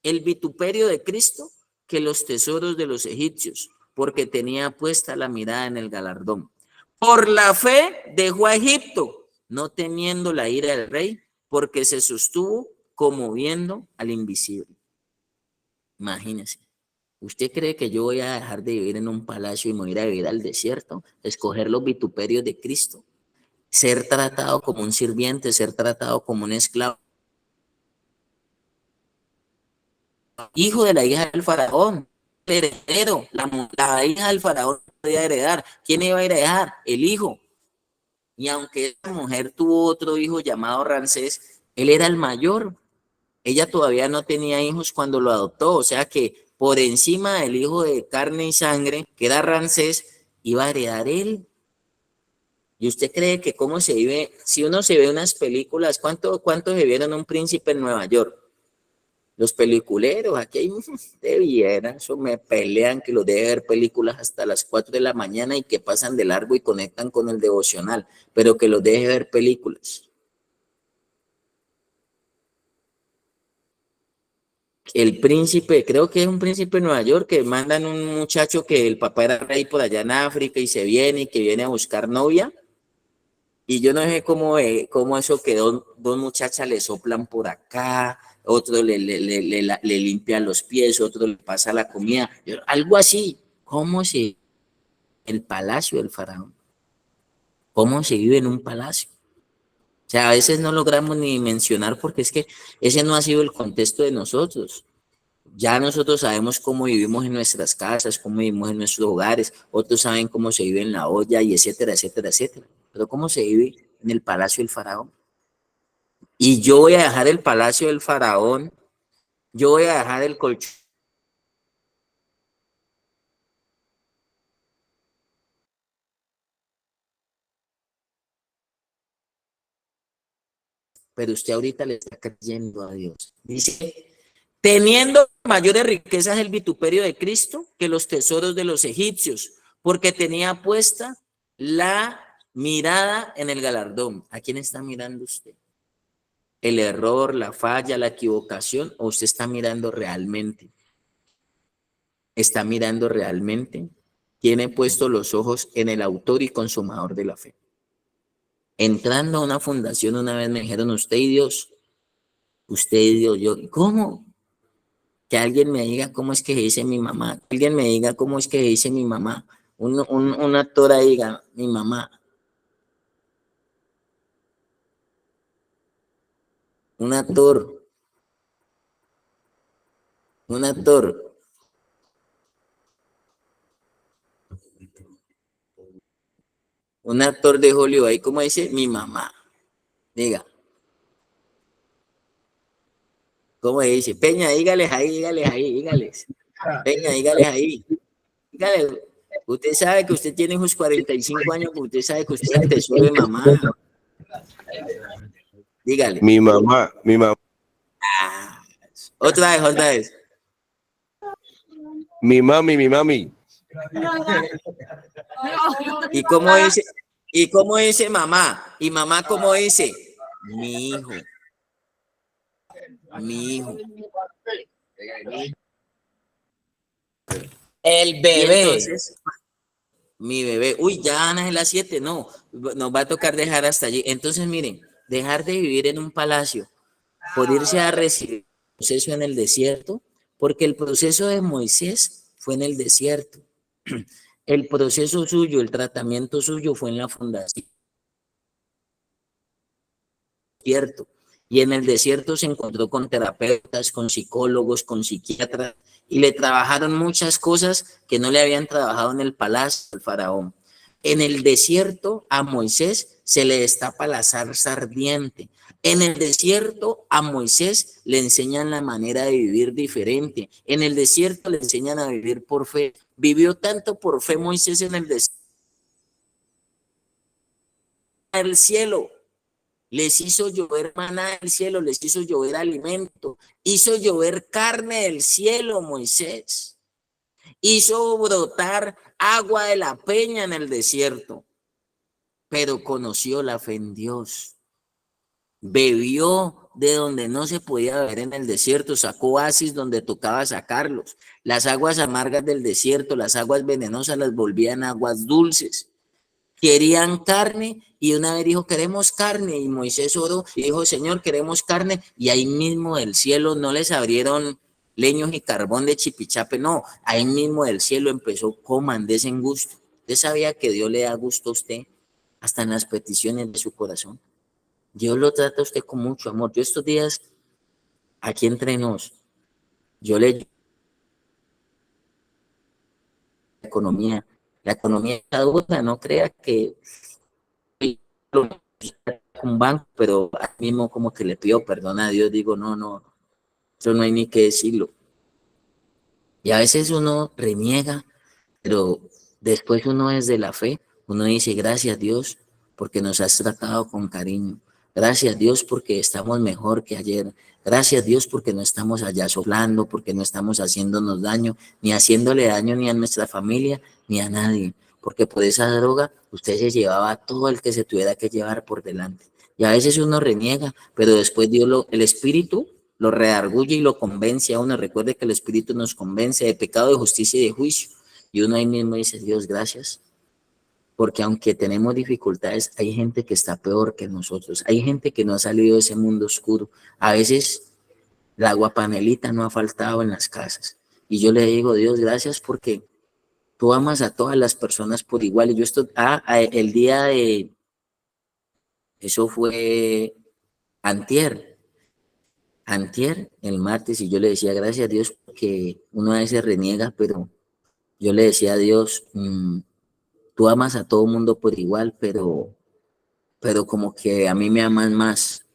el vituperio de Cristo que los tesoros de los egipcios, porque tenía puesta la mirada en el galardón. Por la fe dejó a Egipto, no temiendo la ira del rey, porque se sostuvo como viendo al invisible. Imagínese. ¿Usted cree que yo voy a dejar de vivir en un palacio y me voy a ir a vivir al desierto? Escoger los vituperios de Cristo. Ser tratado como un sirviente, ser tratado como un esclavo. Hijo de la hija del faraón, heredero, la hija del faraón podía heredar. ¿Quién iba a heredar? El hijo. Y aunque esa mujer tuvo otro hijo llamado Ramsés, él era el mayor. Ella todavía no tenía hijos cuando lo adoptó, o sea que por encima del hijo de carne y sangre, que era Ramsés, iba a heredar él. ¿Y usted cree que cómo se vive? Si uno se ve unas películas, ¿cuánto se vieron Un Príncipe en Nueva York? Los peliculeros, aquí hay de viera, eso me pelean que los deje ver películas hasta las 4 de la mañana y que pasan de largo y conectan con el devocional, pero que los deje ver películas. El príncipe, creo que es Un Príncipe de Nueva York, que mandan un muchacho que el papá era rey por allá en África y se viene y que viene a buscar novia. Y yo no sé cómo eso quedó, dos muchachas le soplan por acá, otro le limpia los pies, otro le pasa la comida, algo así. ¿Cómo se el palacio del faraón? ¿Cómo se vive en un palacio? O sea, a veces no logramos ni mencionar porque es que ese no ha sido el contexto de nosotros. Ya nosotros sabemos cómo vivimos en nuestras casas, cómo vivimos en nuestros hogares, otros saben cómo se vive en la olla y etcétera, etcétera, etcétera. Pero ¿cómo se vive en el palacio del faraón? Y yo voy a dejar el palacio del faraón Yo voy a dejar el colchón. Pero usted ahorita le está creyendo a Dios. Dice, teniendo mayores riquezas el vituperio de Cristo que los tesoros de los egipcios, porque tenía puesta la mirada en el galardón. ¿A quién está mirando usted? ¿El error, la falla, la equivocación? ¿O usted está mirando realmente? ¿Está mirando realmente? Tiene puesto los ojos en el autor y consumador de la fe. Entrando a una fundación una vez me dijeron, usted y Dios, yo, ¿cómo? Que alguien me diga cómo es que dice mi mamá, que alguien me diga cómo es que dice mi mamá, un actor ahí diga, mi mamá, un actor, un actor de Hollywood ahí, ¿cómo dice? Mi mamá, diga. ¿Cómo dice? Peña, dígales dígales. Peña, dígales ahí. Dígale, usted sabe que usted tiene unos 45 años, pero usted sabe que usted es el tesoro de mamá. Dígale. Mi mamá. Ah, otra vez. Mi mami. ¿Y cómo dice mamá? ¿Y mamá cómo dice? Mi hijo. El bebé. Entonces, mi bebé. Uy, ya van a ser las 7, no. Nos va a tocar dejar hasta allí. Entonces, miren, dejar de vivir en un palacio por irse a recibir el proceso en el desierto, porque el proceso de Moisés fue en el desierto. El proceso suyo, el tratamiento suyo fue en la fundación. Y en el desierto se encontró con terapeutas, con psicólogos, con psiquiatras, y le trabajaron muchas cosas que no le habían trabajado en el palacio del faraón. En el desierto a Moisés se le destapa la zarza ardiente. En el desierto a Moisés le enseñan la manera de vivir diferente. En el desierto le enseñan a vivir por fe. Vivió tanto por fe Moisés en el desierto. El cielo les hizo llover maná del cielo, les hizo llover alimento, hizo llover carne del cielo Moisés. Hizo brotar agua de la peña en el desierto, pero conoció la fe en Dios. Bebió de donde no se podía beber en el desierto, sacó oasis donde tocaba sacarlos. Las aguas amargas del desierto, las aguas venenosas las volvían aguas dulces. Querían carne y una vez dijo, queremos carne, y Moisés oró y dijo, Señor, queremos carne, y ahí mismo del cielo no les abrieron leños y carbón de chipichape, no, ahí mismo del cielo empezó, coman, desen gusto. ¿Usted sabía que Dios le da gusto a usted hasta en las peticiones de su corazón? Dios lo trata a usted con mucho amor. Yo estos días, aquí entre nos, yo le la economía está dura, no crea que un banco, pero a mí mismo como que le pido perdón a Dios, digo, no, eso no hay ni que decirlo. Y a veces uno reniega, pero después uno desde la fe, uno dice, gracias Dios, porque nos has tratado con cariño. Gracias Dios porque estamos mejor que ayer. Gracias Dios porque no estamos allá soplando, porque no estamos haciéndonos daño, ni haciéndole daño ni a nuestra familia, ni a nadie. Porque por esa droga usted se llevaba a todo el que se tuviera que llevar por delante. Y a veces uno reniega, pero después Dios, el Espíritu lo redarguye y lo convence a uno. Recuerde que el Espíritu nos convence de pecado, de justicia y de juicio. Y uno ahí mismo dice, Dios, gracias. Porque aunque tenemos dificultades, hay gente que está peor que nosotros. Hay gente que no ha salido de ese mundo oscuro. A veces la aguapanelita no ha faltado en las casas. Y yo le digo, Dios, gracias porque tú amas a todas las personas por igual. Y yo el día de, eso fue antier, el martes, y yo le decía, gracias a Dios porque uno a veces reniega, pero yo le decía a Dios, tú amas a todo mundo por igual, pero como que a mí me aman más.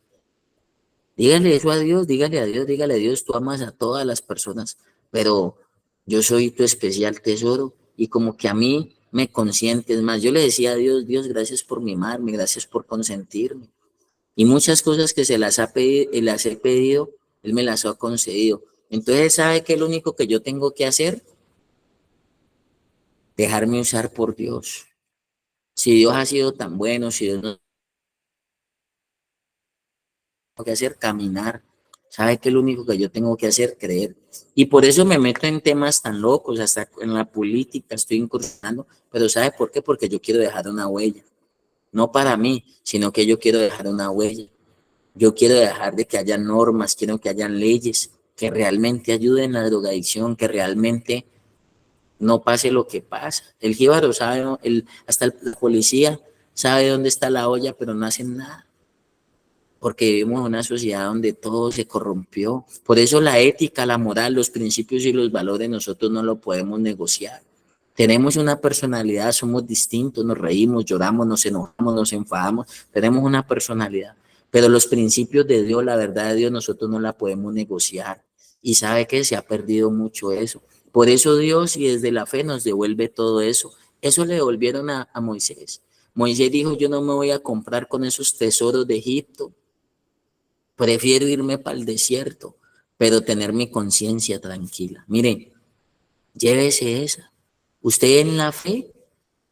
Dígale eso a Dios, dígale a Dios, tú amas a todas las personas, pero yo soy tu especial tesoro y como que a mí me consientes más. Yo le decía a Dios, Dios, gracias por mimarme, gracias por consentirme. Y muchas cosas que las he pedido, Él me las ha concedido. Entonces, ¿sabe qué es lo único que yo tengo que hacer? Dejarme usar por Dios. Si Dios ha sido tan bueno, si Dios no tengo que hacer, caminar. ¿Sabe qué es lo único que yo tengo que hacer? Creer. Y por eso me meto en temas tan locos, hasta en la política estoy incursionando. Pero ¿sabe por qué? Porque yo quiero dejar una huella. No para mí, sino que yo quiero dejar una huella. Yo quiero dejar de que haya normas, quiero que haya leyes que realmente ayuden a la drogadicción, que realmente no pase lo que pasa. El jíbaro sabe, hasta la policía sabe dónde está la olla, pero no hacen nada. Porque vivimos en una sociedad donde todo se corrompió. Por eso la ética, la moral, los principios y los valores nosotros no lo podemos negociar. Tenemos una personalidad, somos distintos, nos reímos, lloramos, nos enojamos, nos enfadamos, tenemos una personalidad. Pero los principios de Dios, la verdad de Dios, nosotros no la podemos negociar. Y sabe que se ha perdido mucho eso. Por eso Dios, y desde la fe, nos devuelve todo eso. Eso le devolvieron a Moisés. Moisés dijo, yo no me voy a comprar con esos tesoros de Egipto. Prefiero irme para el desierto, pero tener mi conciencia tranquila. Miren, llévese esa. Usted en la fe,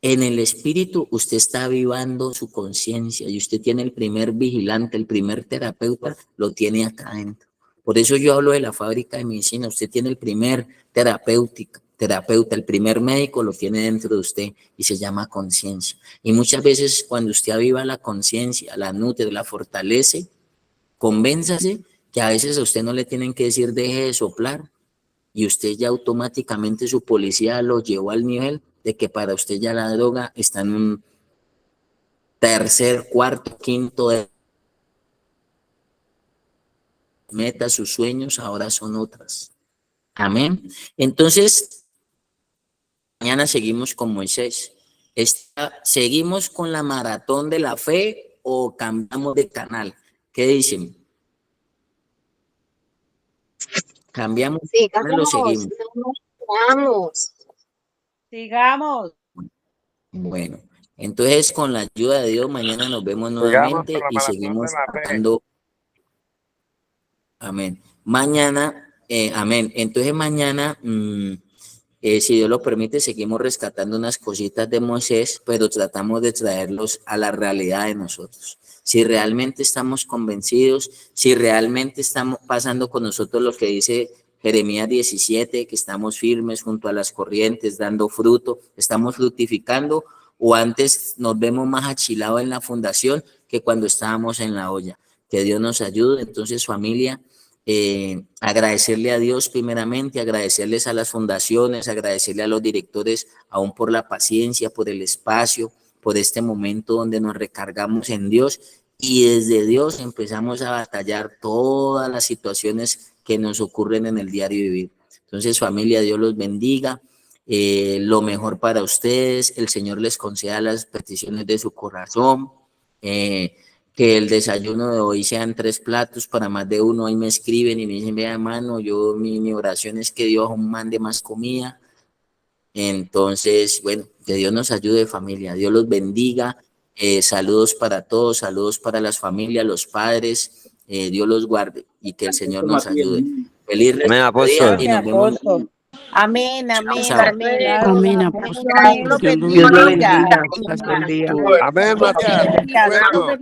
en el espíritu, usted está avivando su conciencia y usted tiene el primer vigilante, el primer terapeuta, lo tiene acá adentro. Por eso yo hablo de la fábrica de medicina. Usted tiene el primer terapeuta, el primer médico lo tiene dentro de usted y se llama conciencia. Y muchas veces cuando usted aviva la conciencia, la nutre, la fortalece, convénzase que a veces a usted no le tienen que decir deje de soplar y usted ya automáticamente su policía lo llevó al nivel de que para usted ya la droga está en un tercer, cuarto, quinto de meta, sus sueños ahora son otras. Amén. Entonces, mañana seguimos con Moisés. ¿Seguimos con la maratón de la fe o cambiamos de canal? ¿Qué dicen? ¿Cambiamos de canal o seguimos? Sigamos. Bueno, entonces con la ayuda de Dios, mañana nos vemos nuevamente y seguimos tratando. Amén. Mañana, amén. Entonces mañana, si Dios lo permite, seguimos rescatando unas cositas de Moisés, pero tratamos de traerlos a la realidad de nosotros. Si realmente estamos convencidos, si realmente estamos pasando con nosotros lo que dice Jeremías 17, que estamos firmes junto a las corrientes, dando fruto, estamos fructificando, o antes nos vemos más achilados en la fundación que cuando estábamos en la olla. Que Dios nos ayude. Entonces, familia, agradecerle a Dios primeramente, agradecerles a las fundaciones, agradecerle a los directores aún por la paciencia, por el espacio, por este momento donde nos recargamos en Dios y desde Dios empezamos a batallar todas las situaciones que nos ocurren en el diario vivir. Entonces, familia, Dios los bendiga, lo mejor para ustedes, el Señor les conceda las peticiones de su corazón, que el desayuno de hoy sean 3 platos para más de uno. Ahí me escriben y me dicen, vea hermano, mi oración es que Dios mande más comida. Entonces, bueno, que Dios nos ayude, familia, Dios los bendiga, saludos para todos, saludos para las familias, los padres, Dios los guarde y que el Señor nos ayude. Feliz resto de día y nos vemos. Amén, amén, Chao. amén. Amén, apóstol. Dios lo Dios lo bendiga. bendiga. Hasta el día. Amén, Matías. Dios bendiga.